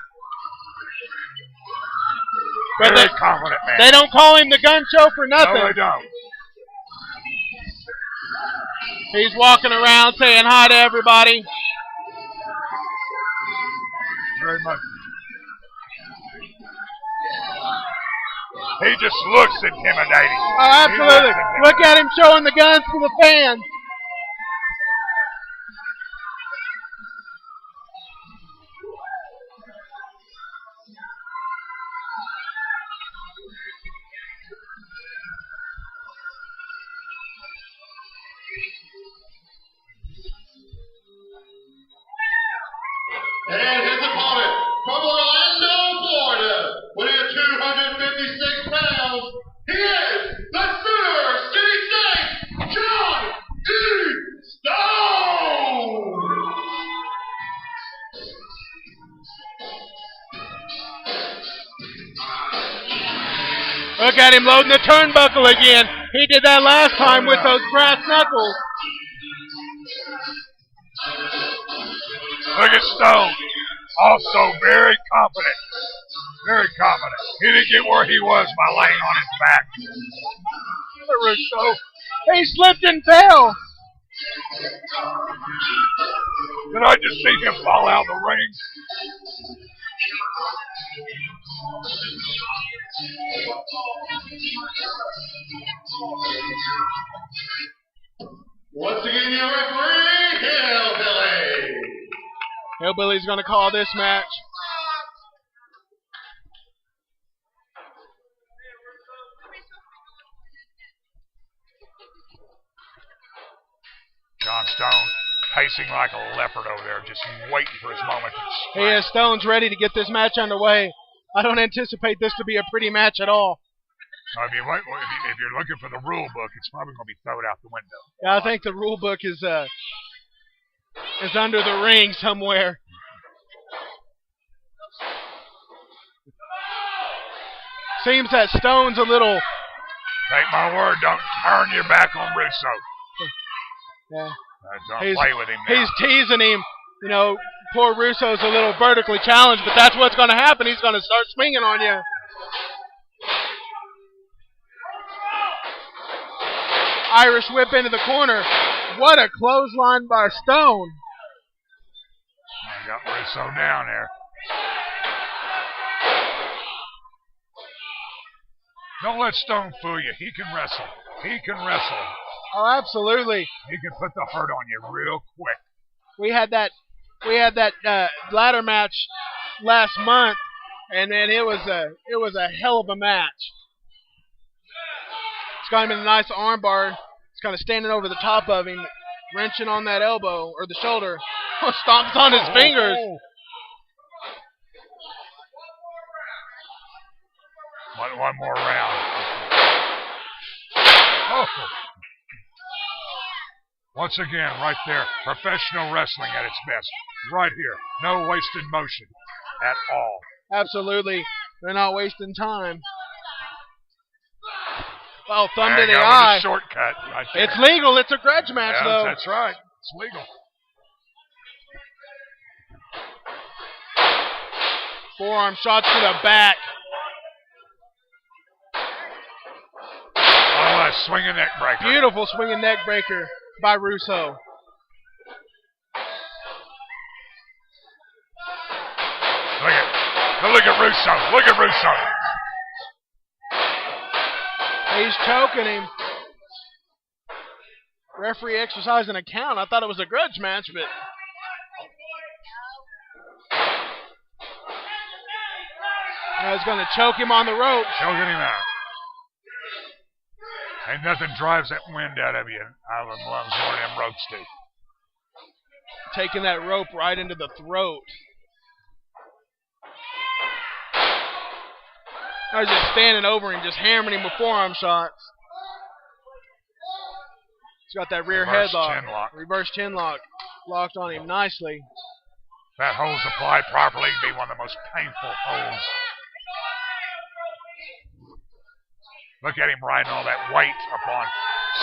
But Very confident, man. They don't call him the Gun Show for nothing. No, they don't. He's walking around saying hi to everybody. Very much. He just looks intimidating. Oh, absolutely. Look at him showing the guns to the fans. And his opponent from Orlando, Florida, weighing 256 pounds, he is the Sooner City Saint, John D. Stone! Look at him loading the turnbuckle again. He did that last time with those brass knuckles. Look at Stone. Also very confident. Very confident. He didn't get where he was by laying on his back. Russo. He slipped and fell. Did I just see him fall out of the ring? Once again, your referee, Hillbilly. Hillbilly's going to call this match. John Stone pacing like a leopard over there, just waiting for his moment to He is. Stone's ready to get this match underway. I don't anticipate this to be a pretty match at all. Now, if you're looking for the rule book, it's probably going to be thrown out the window. Yeah, I think the rule book is under the ring somewhere. Seems that Stone's a little... Take my word, don't turn your back on Russo. Yeah. Don't play with him now. He's teasing him. You know, poor Russo's a little vertically challenged, but that's what's going to happen. He's going to start swinging on you. Irish whip into the corner. What a clothesline by Stone. I got Russo down there. Don't let Stone fool you. He can wrestle. He can wrestle. Oh, absolutely. He can put the hurt on you real quick. We had that ladder match last month, and man, it was a hell of a match. It's got him in a nice arm bar. It's kind of standing over the top of him, wrenching on that elbow or the shoulder. Stomps on his fingers. One more round. Oh. Once again, right there, professional wrestling at its best. Right here. No wasted motion at all. Absolutely. They're not wasting time. Well, thumb to the eye. Shortcut right there. It's legal. It's a grudge match, though. That's right. It's legal. Forearm shots to the back. Oh, a swinging neck breaker. Beautiful swinging neck breaker by Russo. Look at Russo. Look at Russo. He's choking him. Referee exercising a count. I thought it was a grudge match, but... Now he's going to choke him on the ropes. Choking him out. Ain't nothing drives that wind out of you, out of them lungs more than them ropes do. Taking that rope right into the throat. I was just standing over him, just hammering him with forearm shots. He's got that rear headlock. Reverse chin lock. Locked on him nicely. That hole's applied properly to be one of the most painful holes. Look at him riding all that weight upon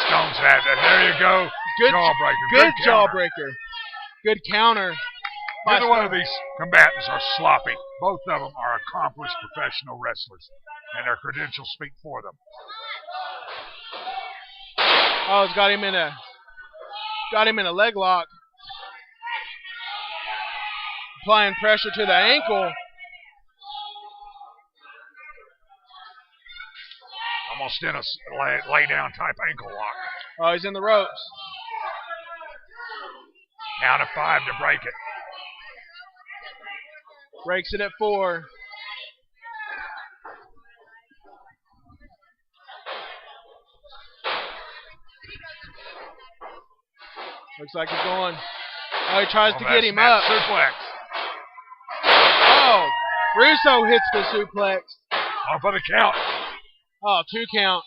Stone's head. And there you go. Good jawbreaker. Good jawbreaker. Good counter. Neither one of these combatants are sloppy. Both of them are accomplished professional wrestlers, and their credentials speak for them. Oh, it's got him in a Got him in a leg lock. Applying pressure to the ankle. Almost in a lay down type ankle lock. Oh, he's in the ropes. Down to 5 to break it. Breaks it at 4. Looks like he's going. Oh, he tries to get him up. Suplex. Oh, Russo hits the suplex. On for the count. Oh, 2 count.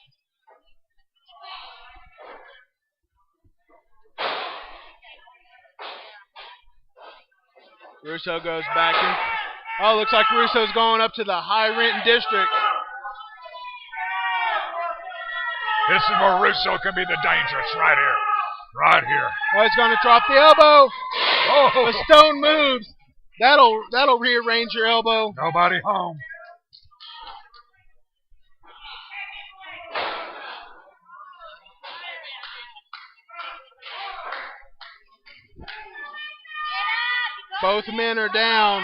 Russo goes back in. Oh, looks like Russo's going up to the high rent district. This is where Russo can be the dangerous right here. Right here. Oh, he's going to drop the elbow. Oh, The stone moves. That'll rearrange your elbow. nobody home. Both men are down.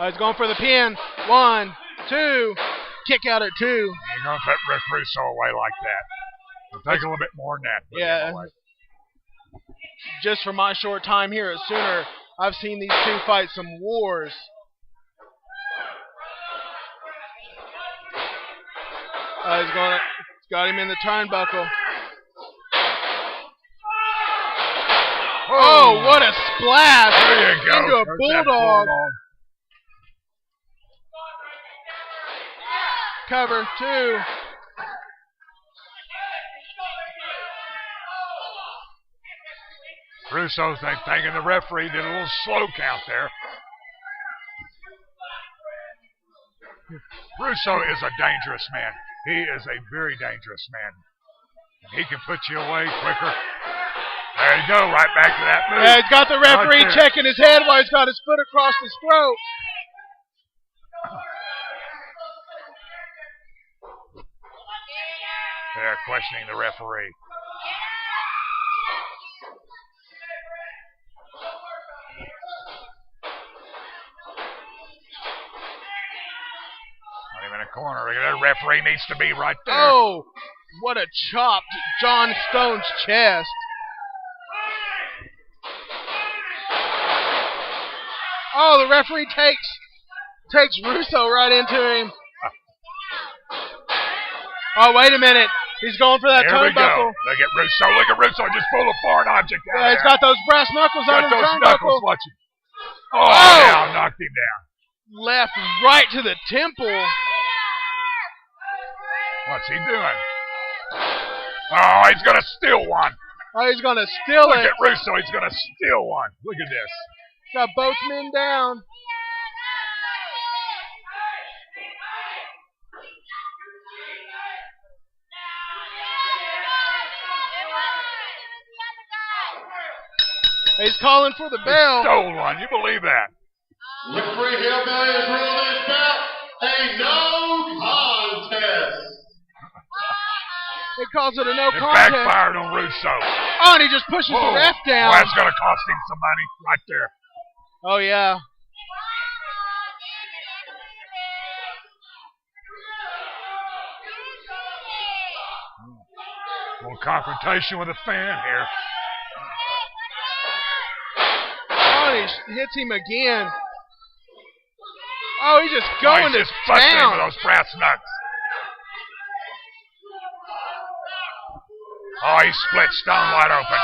He's going for the pin. 1, 2. Kick out at 2. You're going to put Rick Russo away like that. It'll take a little bit more than that. Put him away. Just for my short time here at Sooner, I've seen these two fight some wars. He's got him in the turnbuckle. Oh, what a splash! There you go. Into a There's that bulldog. Cover 2. Russo's thinking the referee did a little slow count there. Russo is a dangerous man. He is a very dangerous man. He can put you away quicker. There you go, right back to that move. Yeah, he's got the referee Right checking his head while he's got his foot across his throat. They're questioning the referee. Not even a corner. That referee needs to be right there. Oh, what a chop to John Stone's chest. Oh, the referee takes Russo right into him. Oh, wait a minute. He's going for that There we go. turnbuckle. Look at Russo. Look at Russo. Just pull a foreign object out. Yeah, he's got those brass knuckles on got his those turnbuckle. knuckles. Watch it. Oh, Oh! now knocked him down. Left right to the temple. What's he doing? Oh, he's going to steal one. Oh, he's going to steal Look it. at Russo. He's going to steal one. Look at this. Got both men down. He's calling for the He bell. stole one. You believe that? Referee Hillbilly has ruled this bout a no contest. He calls it a no It contest. backfired on Russo. Oh, and he just pushes Whoa. the ref down. Oh, that's going to cost him some money right there. Oh, yeah. A little confrontation with a fan here. Oh, and he hits him again. Oh, he's just going he's to just busting him with town. those brass nuts. Oh, he split Stone wide open.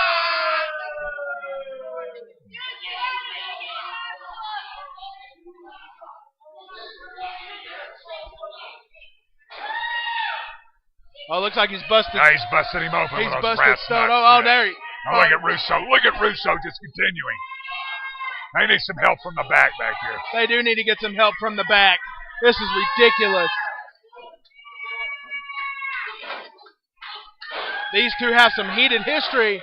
Oh, looks like he's busted. Now he's busted him open He's with those busted brass Stone. nuts. Oh, Yeah. there he. Now look at Russo. Look at Russo just continuing. They need some help from the back here. They do need to get some help from the back. This is ridiculous. These two have some heated history.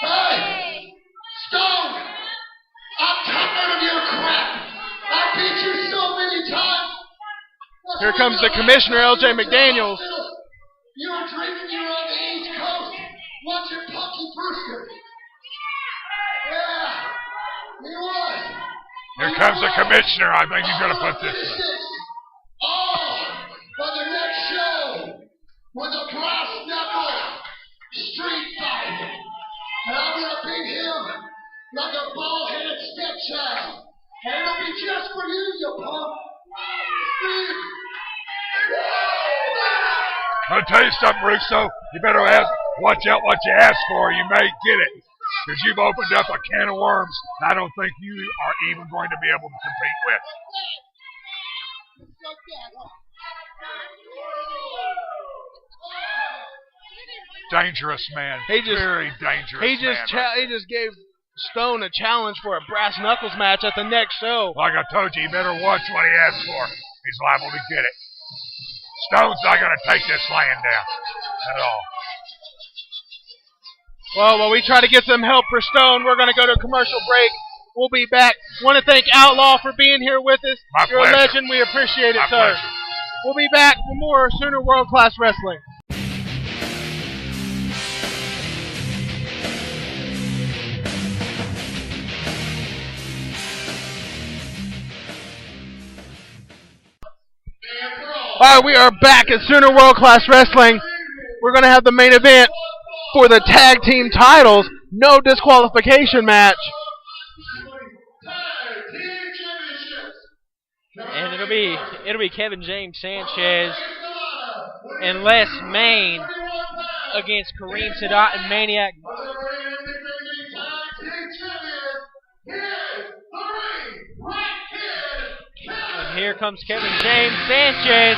Hey! Stone! I Here comes the commissioner, LJ McDaniels. You were dreaming you were on the East Coast watching Punky Brewster. Yeah, he was. Here comes the commissioner. I think he's going to put this in. For the next show with a brass knuckle street fight. And I'm going to beat him like a bald-headed stepchild. And it'll be just for you, you punk. I'll tell you something, Russo. You better watch out what you ask for. You may get it. Because you've opened up a can of worms I don't think you are even going to be able to compete with. Dangerous man. Very dangerous He just gave Stone a challenge for a brass knuckles match at the next show. Like I told you, you better watch what he asks for. He's liable to get it. Stone's not going to take this laying down at all. Well, while we try to get some help for Stone, we're going to go to a commercial break. We'll be back. Want to thank Outlaw for being here with us. You're pleasure. a legend. We appreciate it, My sir. pleasure. We'll be back for more Sooner World Class Wrestling. All right, we are back at Sooner World Class Wrestling. We're going to have the main event for the tag team titles. No disqualification match. And it'll be Kevin James Sanchez and Les Mayne against Kareem Sadat and Maniac. And here comes Kevin James Sanchez,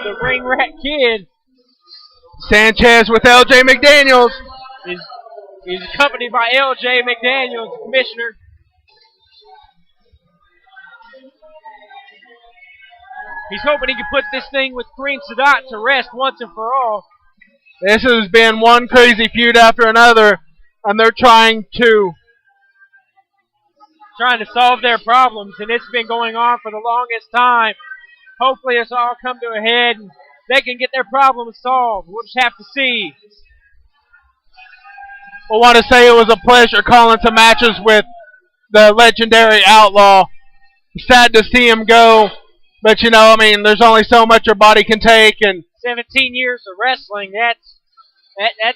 the Ring Rat Kid. Sanchez with LJ McDaniels. He's accompanied by LJ McDaniels, the commissioner. He's hoping he can put this thing with Kareem Sadat to rest once and for all. This has been one crazy feud after another, and they're trying to solve their problems, and it's been going on for the longest time. Hopefully it's all come to a head and they can get their problems solved. We'll just have to see. I want to say it was a pleasure calling some matches with the legendary Outlaw. Sad to see him go, but you know, I mean, there's only so much your body can take, and 17 years of wrestling, that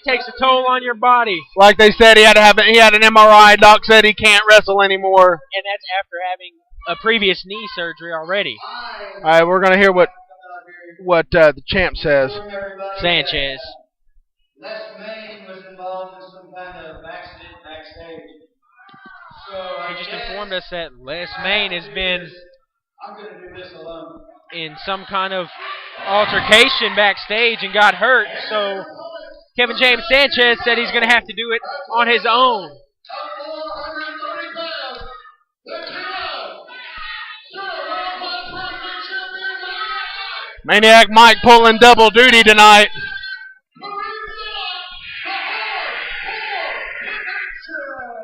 takes a toll on your body. Like they said, he had an MRI. Doc said he can't wrestle anymore. And that's after having a previous knee surgery already. All right, we're gonna hear what the champ says. Sanchez. Les Mayne was involved in some kind of accident backstage. So He just informed us that Les Mayne has been I'm going to do this alone. in some kind of altercation backstage and got hurt. So Kevin James Sanchez said he's going to have to do it on his own. Maniac Mike pulling double duty tonight.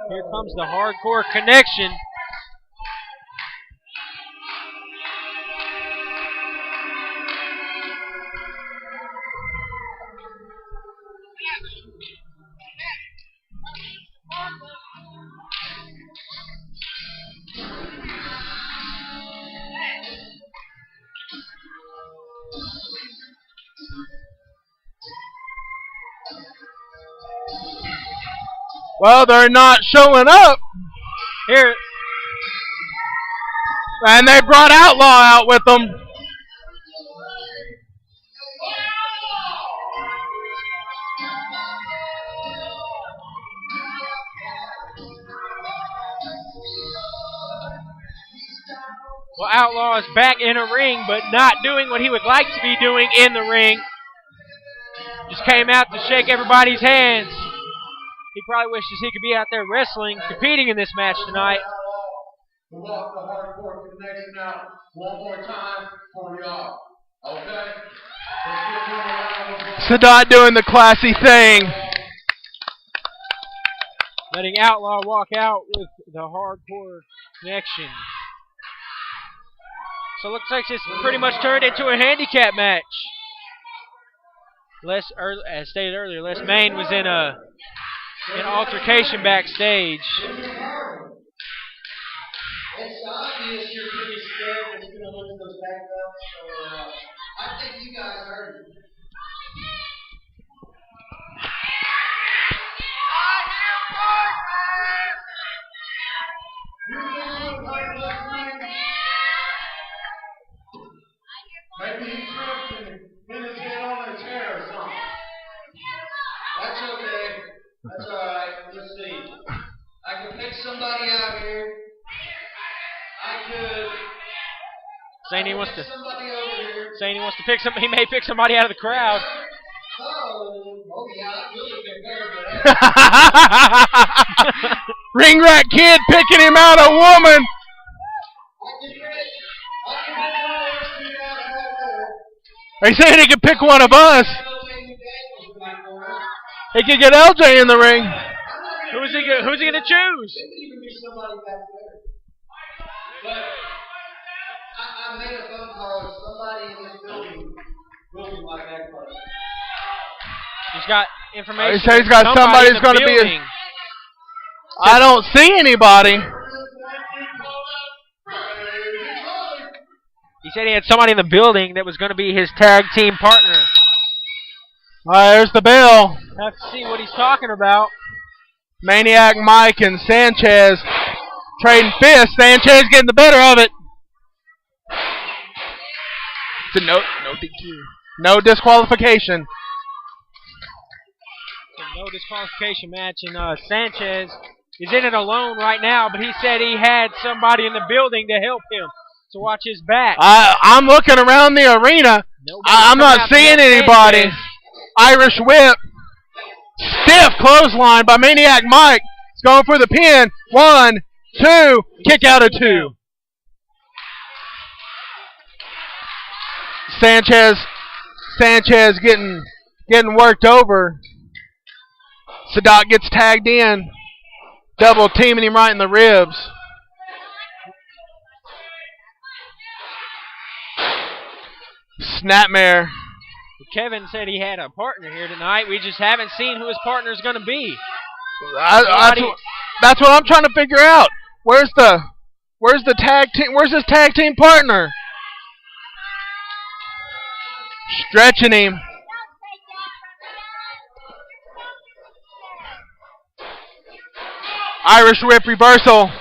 Here comes the hardcore connection. Well, they're not showing up. Here, And they brought Outlaw out with them. well, Outlaw is back in a ring, but not doing what he would like to be doing in the ring. Just came out to shake everybody's hands. He probably wishes he could be out there wrestling, competing in this match tonight. To walk the hardcore connection out one more time for y'all. Okay? Let's give him a round of applause. Sadat doing the classy thing. Letting Outlaw walk out with the hardcore connection. So it looks like it's pretty much turned into a handicap match. As stated earlier, Les Mayne was in an altercation backstage. It's obvious you're pretty scared that you're going to lose those back belts, so I think you guys heard it. Maybe he tripped and hit his head on a chair or something. That's okay. That's alright. Let's see. I can pick somebody out here. I could. Saying he wants to. Somebody over here. Saying he wants to pick some. He may pick somebody out of the crowd. Oh yeah, I really get better than that. Ring Rat Kid picking him out, a woman. They saying he could pick one of us. He could get LJ in the ring. Who's he going to choose? But I made a phone call. Somebody in this building will be my back person. He's got information. He says he's got somebody's going to be. I don't see anybody. He said he had somebody in the building that was going to be his tag team partner. There's the bell. Have to see what he's talking about. Maniac Mike and Sanchez trading fists. Sanchez getting the better of it. It's a no DQ. No disqualification. No disqualification match, and Sanchez is in it alone right now, but he said he had somebody in the building to help him. So watch his back. I'm looking around the arena. I'm not seeing anybody. Irish whip. Stiff clothesline by Maniac Mike. He's going for the pin. 1, 2. Kick out of 2. Sanchez getting worked over. Sadat gets tagged in. Double teaming him right in the ribs. Snapmare. Kevin said he had a partner here tonight. We just haven't seen who his partner is going to be. That's what I'm trying to figure out. Where's the tag team? Where's his tag team partner? Stretching him. Irish whip reversal.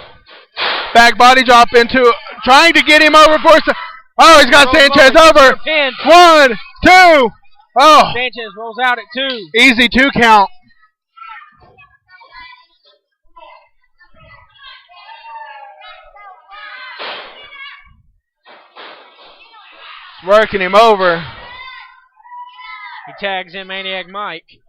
Back body drop into, trying to get him over for. Oh, he's got Sanchez over. 1, 2. Oh. Sanchez rolls out at 2. Easy 2 count. Working him over. He tags in Maniac Mike.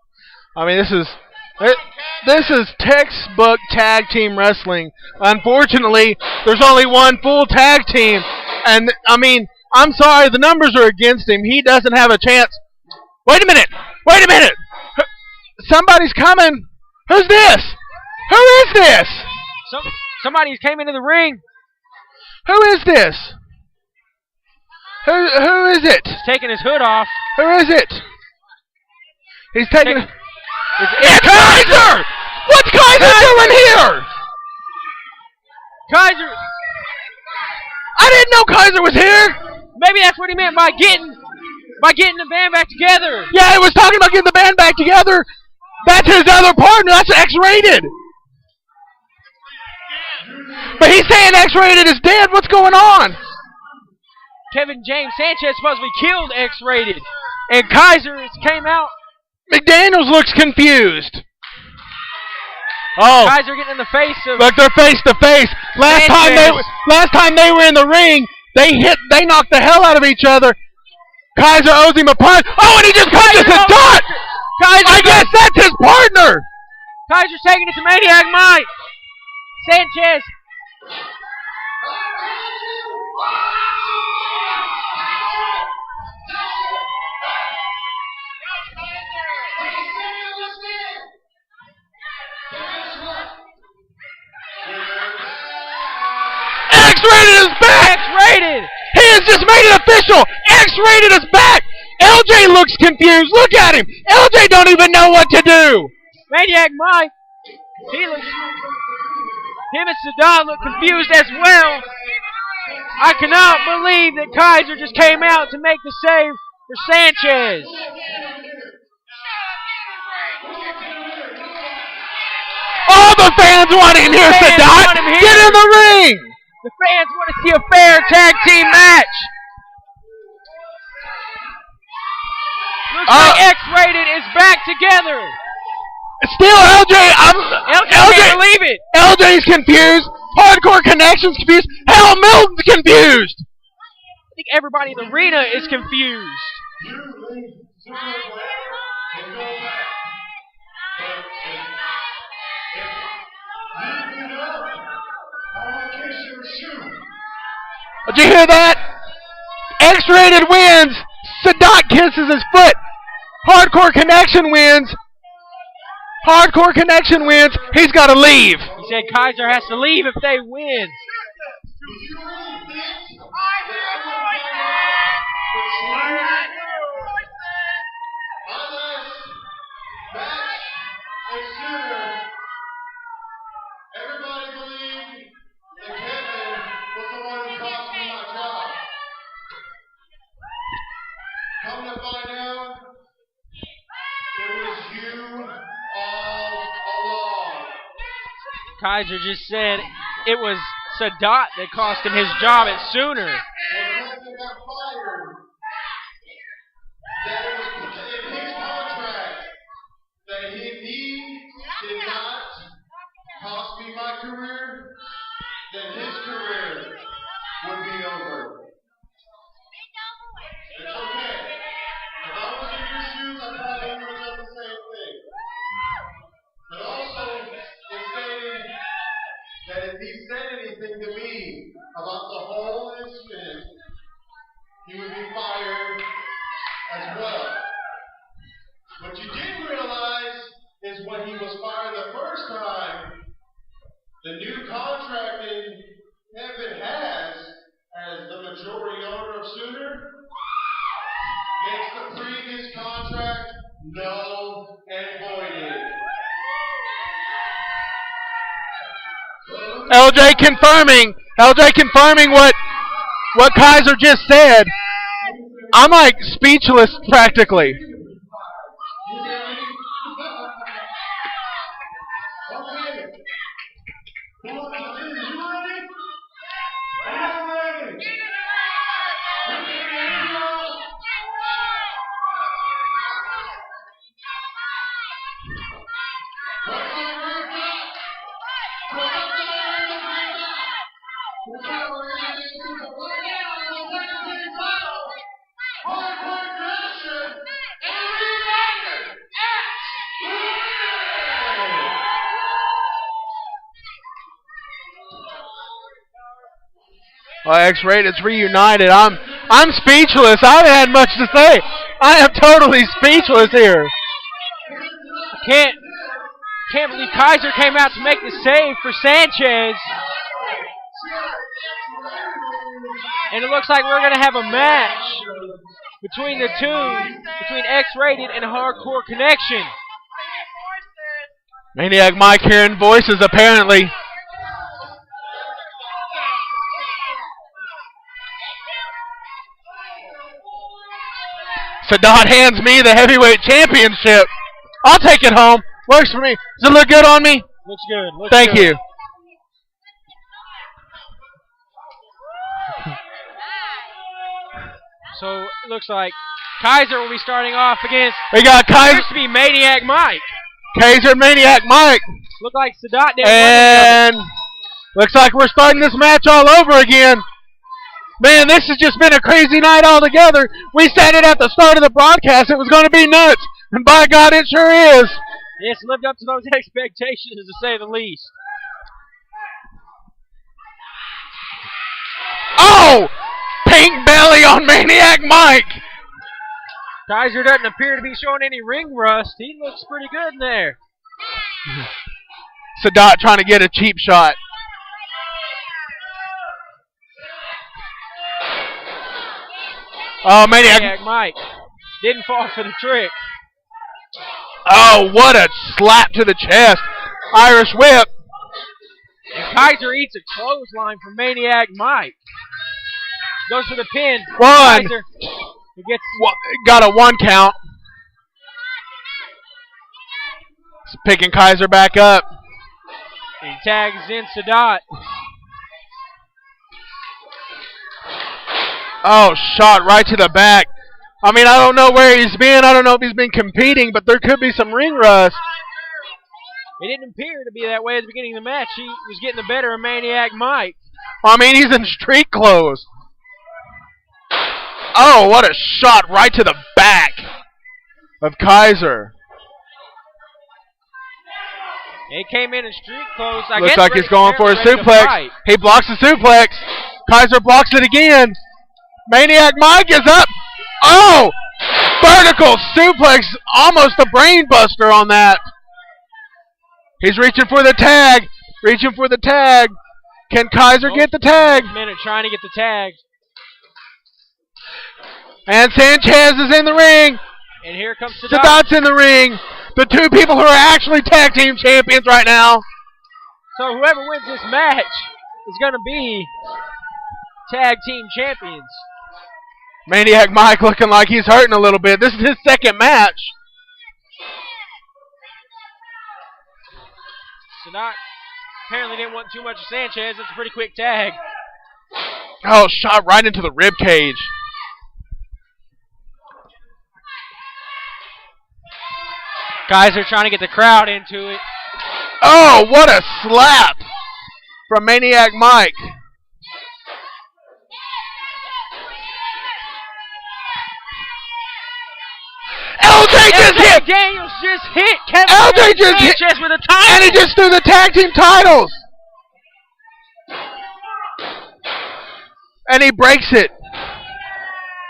I mean, this is textbook tag team wrestling. Unfortunately, there's only one full tag team. And, I mean, I'm sorry, the numbers are against him. He doesn't have a chance. Wait a minute. Somebody's coming. Who's this? Who is this? Somebody came into the ring. Who is this? Who is it? He's taking his hood off. Who is it? He's taking... It's Kaiser! What's Kaiser doing here? Kaiser... I didn't know Kaiser was here! Maybe that's what he meant by getting the band back together. Yeah, he was talking about getting the band back together. That's his other partner. That's X-Rated. But he's saying X-Rated is dead. What's going on? James Sanchez supposedly killed X-Rated. And Kaiser came out. McDaniels looks confused. Oh. Kaiser getting in the face of... Look, they're face to face. Last time they were in the ring, they knocked the hell out of each other. Kaiser owes him a punch. Oh, and he just punches his dot. I guess that's his partner. Kaiser's taking it to Maniac Mike. Sanchez. X-Rated is back. X-Rated. He Wins just made it official. X-Rated is back. LJ looks confused. Look at him. LJ don't even know what to do. Maniac Mike, him and Sadat look confused as well. I cannot believe that Kaiser just came out to make the save for Sanchez. All the fans want him here, Sadat. Get in the ring. The fans want to see a fair tag team match. Looks like X-Rated is back together. Still LJ, LJ can't believe it. LJ's confused. Hardcore Connection's confused. Hell, Milton's confused. I think everybody in the arena is confused. Did you hear that? X-Rated wins. Sadat kisses his foot. Hardcore Connection wins. Hardcore Connection wins. He's got to leave. He said Kaiser has to leave if they win. Everybody believed that Kevin was the one who cost me my job. Come to find out, it was you all along. Kaiser just said it was Sadat that cost him his job at Sooner. And Kevin got fired. That it was in his contract that if he did not cost me my career, then his career would be over. It's okay. If I was in your shoes, I probably would have done the same thing. But also, it stated that if he said anything to me about the whole incident, he would be fired as well. What you didn't realize is when he was fired the first time, the new contracting Kevin has as the majority owner of Sooner makes the previous contract null and voided. LJ confirming what Kaiser just said. I'm like speechless practically. X-Rated's reunited. I'm speechless. I haven't had much to say. I am totally speechless here. Can't believe Kaiser came out to make the save for Sanchez. And it looks like we're going to have a match between the two, between X-Rated and Hardcore Connection. Maniac Mike hearing voices apparently. Sadat hands me the heavyweight championship. I'll take it home. Works for me. Does it look good on me? Looks good. Thank you. So it looks like Kaiser will be starting off against. We got Kaiser. Used to be Maniac Mike. Kaiser, Maniac Mike. Look like Sadat didn't. And looks like we're starting this match all over again. Man, this has just been a crazy night altogether. We said it at the start of the broadcast. It was going to be nuts. And by God, it sure is. It's lived up to those expectations, to say the least. Oh! Pink belly on Maniac Mike. Kaiser doesn't appear to be showing any ring rust. He looks pretty good in there. Sadat trying to get a cheap shot. Oh, Maniac Mike didn't fall for the trick. Oh, what a slap to the chest. Irish whip. And Kaiser eats a clothesline from Maniac Mike. Goes for the pin. One. Kaiser, he gets got a 1 count. He's picking Kaiser back up. He tags in Sadat. Oh, shot right to the back. I mean, I don't know where he's been. I don't know if he's been competing, but there could be some ring rust. It didn't appear to be that way at the beginning of the match. He was getting the better of Maniac Mike. I mean, he's in street clothes. Oh, what a shot right to the back of Kaiser. He came in street clothes. Looks like he's going for a suplex. He blocks the suplex. Kaiser blocks it again. Maniac Mike is up. Oh! Vertical suplex. Almost a brain buster on that. He's reaching for the tag. Reaching for the tag. Can Kaiser get the tag? Minute trying to get the tag. And Sanchez is in the ring. And here comes Sadat's in the ring. The two people who are actually tag team champions right now. So whoever wins this match is going to be tag team champions. Maniac Mike looking like he's hurting a little bit. This is his second match. Sadat apparently didn't want too much of Sanchez. That's a pretty quick tag. Oh, shot right into the rib cage. Kaiser trying to get the crowd into it. Oh, what a slap from Maniac Mike. LJ just hit! Daniels just hit Kevin LJ just hit! Sanchez with a title! And he just threw the tag team titles! And he breaks it.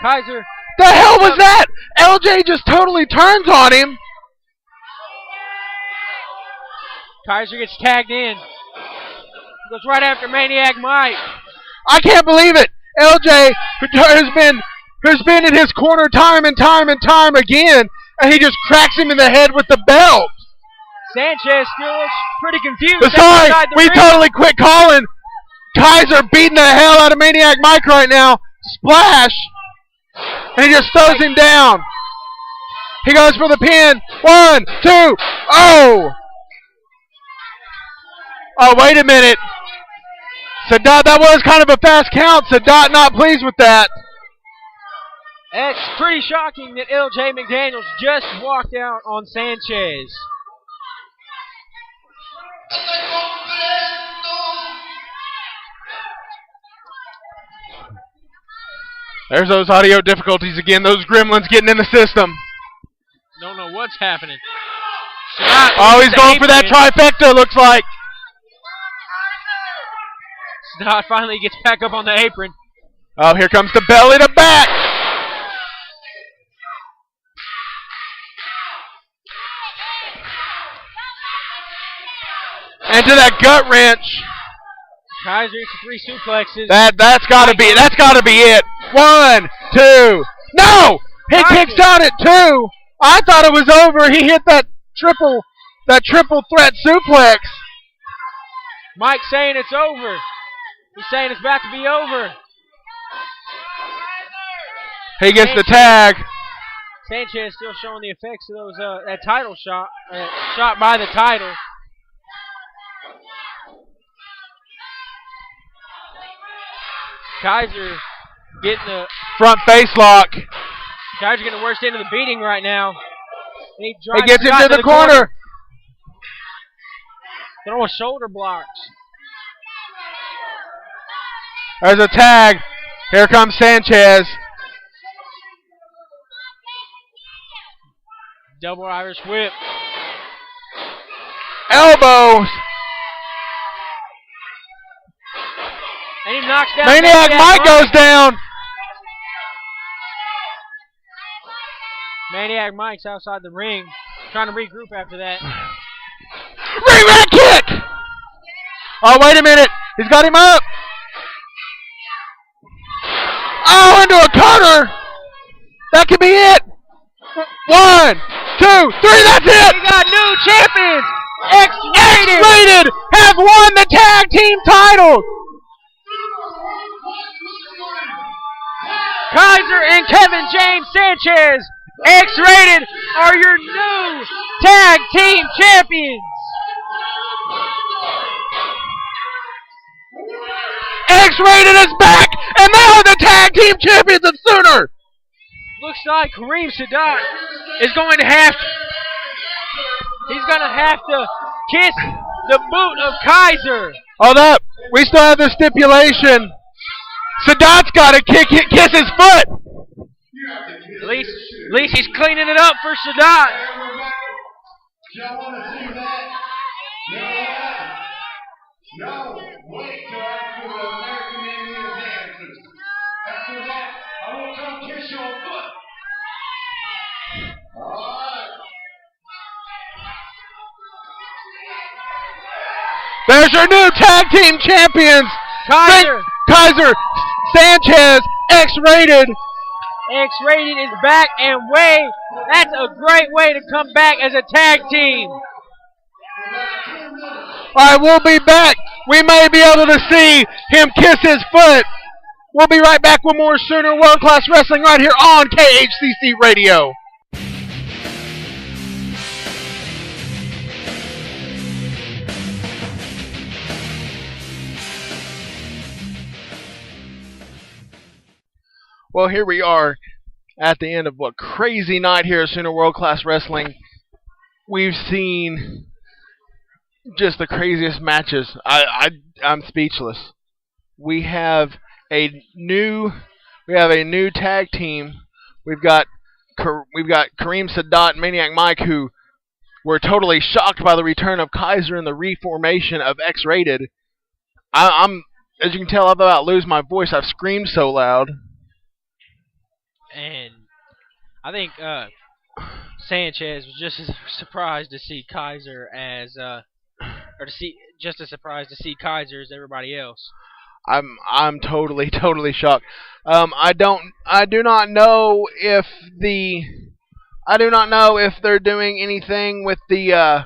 Kaiser. The hell was that? LJ just totally turns on him. Kaiser gets tagged in. Goes right after Maniac Mike. I can't believe it. LJ has been in his corner time and time and time again, and he just cracks him in the head with the belt. Sanchez still looks pretty confused. Sorry, we totally quit calling. Kaiser beating the hell out of Maniac Mike right now. Splash. And he just throws him down. He goes for the pin. 1, 2. Oh! Oh, wait a minute. Sadat, that was kind of a fast count. Sadat not pleased with that. It's pretty shocking that LJ McDaniels just walked out on Sanchez. There's those audio difficulties again. Those gremlins getting in the system. Don't know what's happening. Oh, he's going for that trifecta, looks like. Sadat finally gets back up on the apron. Oh, here comes the belly to back. And to that gut wrench. Kaiser hits 3 suplexes. That's gotta be it. 1, 2. No! He kicks out at 2. I thought it was over. He hit that triple threat suplex. Mike's saying it's over. He's saying it's about to be over. He gets the tag. Sanchez still showing the effects of those that title shot, shot by the title. Kaiser getting the front face lock. Kaiser getting the worst end of the beating right now. And he gets into the corner. Throwing shoulder blocks. There's a tag. Here comes Sanchez. Double Irish whip. Elbows. And he knocks down Maniac Mike goes down. Maniac Mike's outside the ring, trying to regroup after that. Ring rat kick! Oh, wait a minute. He's got him up. Oh, into a cutter. That could be it. 1, 2, 3. That's it. We got new champions. X-Rated. X-Rated have won the tag team titles. Kaiser and Kevin James Sanchez, X-Rated, are your new tag team champions. X-Rated is back, and they are the tag team champions of Sooner. Looks like Kareem Sadat is going to have to, he's going to have to kiss the boot of Kaiser. Hold up. We still have the stipulation. Sadat's got to kiss his foot. At least he's cleaning it up for Sadat. Y'all want to see that? No, wait till after the American Indian dances. After that, I won't come kiss your foot. All right. There's your new tag team champions. Kaiser, Sanchez, X-Rated. X-Rated is back, and that's a great way to come back as a tag team. All right, we'll be back. We may be able to see him kiss his foot. We'll be right back with more Sooner World Class Wrestling right here on KHCC Radio. Well, here we are at the end of what crazy night here at Sooner World Class Wrestling. We've seen just the craziest matches. I'm speechless. We have a new tag team. We've got Kareem Sadat and Maniac Mike, who were totally shocked by the return of Kaiser and the reformation of X-Rated. I'm as you can tell, I'm about to lose my voice. I've screamed so loud. And I think Sanchez was just as surprised to see Kaiser as just as surprised to see Kaiser as everybody else. I'm totally shocked. I do not know if they're doing anything with the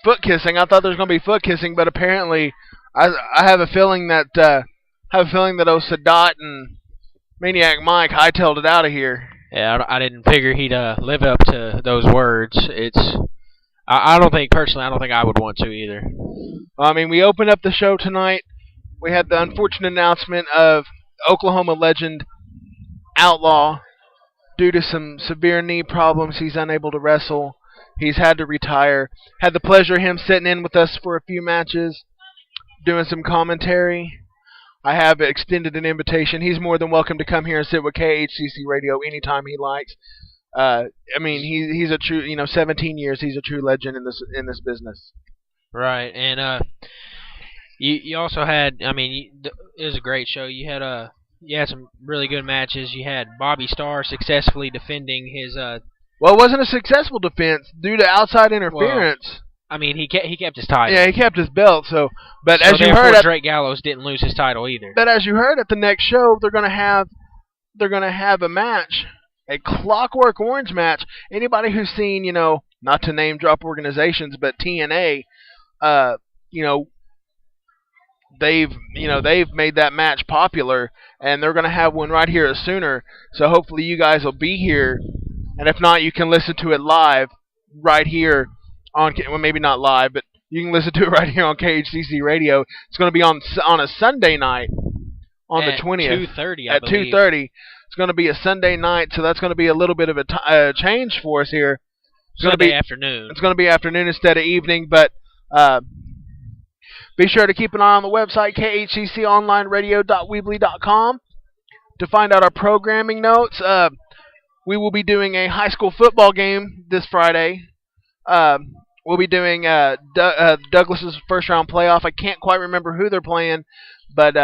foot kissing. I thought there was going to be foot kissing, but apparently I have a feeling that Sadat and Maniac Mike hightailed it out of here. Yeah, I didn't figure he'd live up to those words. I don't think I would want to either. I mean, we opened up the show tonight. We had the unfortunate announcement of Oklahoma Legend Outlaw. Due to some severe knee problems, he's unable to wrestle. He's had to retire. Had the pleasure of him sitting in with us for a few matches, doing some commentary. I have extended an invitation. He's more than welcome to come here and sit with KHCC Radio anytime he likes. I mean, he's a true, 17 years. He's a true legend in this business. Right, and you also had, it was a great show. You had some really good matches. You had Bobby Starr successfully defending his. Well, it wasn't a successful defense due to outside interference. Well, he kept his title. Yeah, he kept his belt. But as you heard, Drake Gallows didn't lose his title either. But as you heard at the next show, they're gonna have a match, a Clockwork Orange match. Anybody who's seen, not to name drop organizations, but TNA, they've made that match popular, and they're gonna have one right here at Sooner. So hopefully you guys will be here, and if not, you can listen to it live right here on. Well, maybe not live, but you can listen to it right here on KHCC Radio. It's going to be on a Sunday night on the 20th. 2:30, at 2:30. It's going to be a Sunday night, so that's going to be a little bit of a change for us here. It's going to be afternoon. It's going to be afternoon instead of evening, but be sure to keep an eye on the website, khcconlineradio.weebly.com, to find out our programming notes. We will be doing a high school football game this Friday. We'll be doing Douglas's first round playoff. I can't quite remember who they're playing, but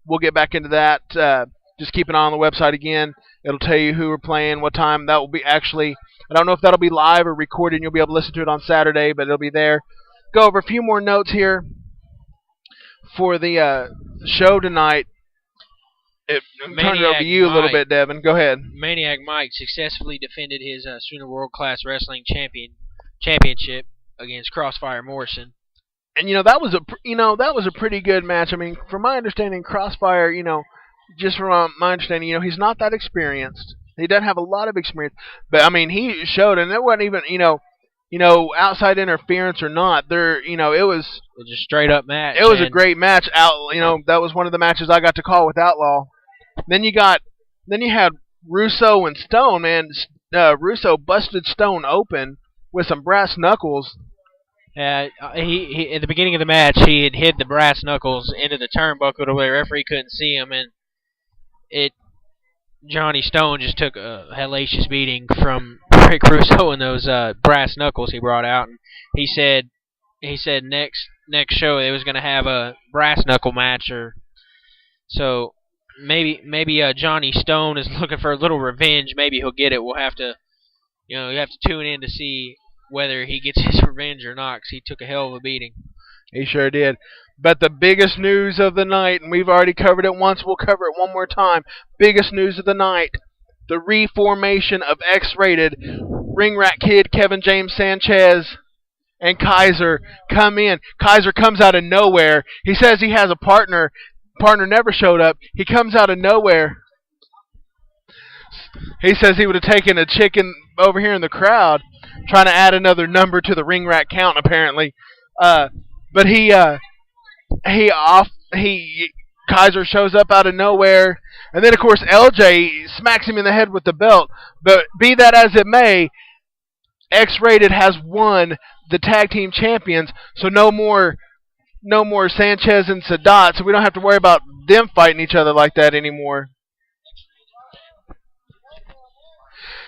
we'll get back into that. Just keep an eye on the website again. It'll tell you who we're playing, what time. That will be actually, I don't know if that'll be live or recorded, and you'll be able to listen to it on Saturday, but it'll be there. Go over a few more notes here for the show tonight. turn it over to you a little bit, Devin. Go ahead. Maniac Mike successfully defended his Sooner World Class Wrestling championship against Crossfire Morrison. And that was a pretty good match. I mean, from my understanding, Crossfire, just from my understanding, he's not that experienced. He doesn't have a lot of experience, but I mean, he showed, and it wasn't even outside interference or not. It was just straight up match. It was a great match. That was one of the matches I got to call with Outlaw. Then you had Russo and Stone. Man, Russo busted Stone open with some brass knuckles. He at the beginning of the match, he had hid the brass knuckles into the turnbuckle to where the referee couldn't see him, and Johnny Stone just took a hellacious beating from Rick Russo and those brass knuckles he brought out. And he said next show it was going to have a brass knuckle match, or so maybe Johnny Stone is looking for a little revenge. Maybe he'll get it. We'll have to you have to tune in to see whether he gets his revenge or not, because he took a hell of a beating. He sure did. But the biggest news of the night, and we've already covered it once, we'll cover it one more time. Biggest news of the night, the reformation of X-Rated. Ring Rat Kid, Kevin James Sanchez, and Kaiser come in. Kaiser comes out of nowhere. He says he has a partner. Partner never showed up. He comes out of nowhere. He says he would have taken a chicken over here in the crowd, trying to add another number to the Ring Rat count, apparently. But Kaiser shows up out of nowhere, and then of course LJ smacks him in the head with the belt. But be that as it may, X-Rated has won the tag team champions, so no more Sanchez and Sadat, so we don't have to worry about them fighting each other like that anymore.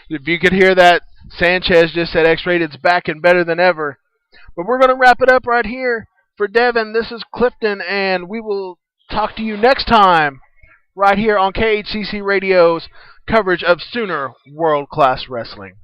If you could hear that, Sanchez just said X-Rated's back and better than ever. But we're going to wrap it up right here. For Devin, this is Clifton, and we will talk to you next time right here on KHCC Radio's coverage of Sooner World Class Wrestling.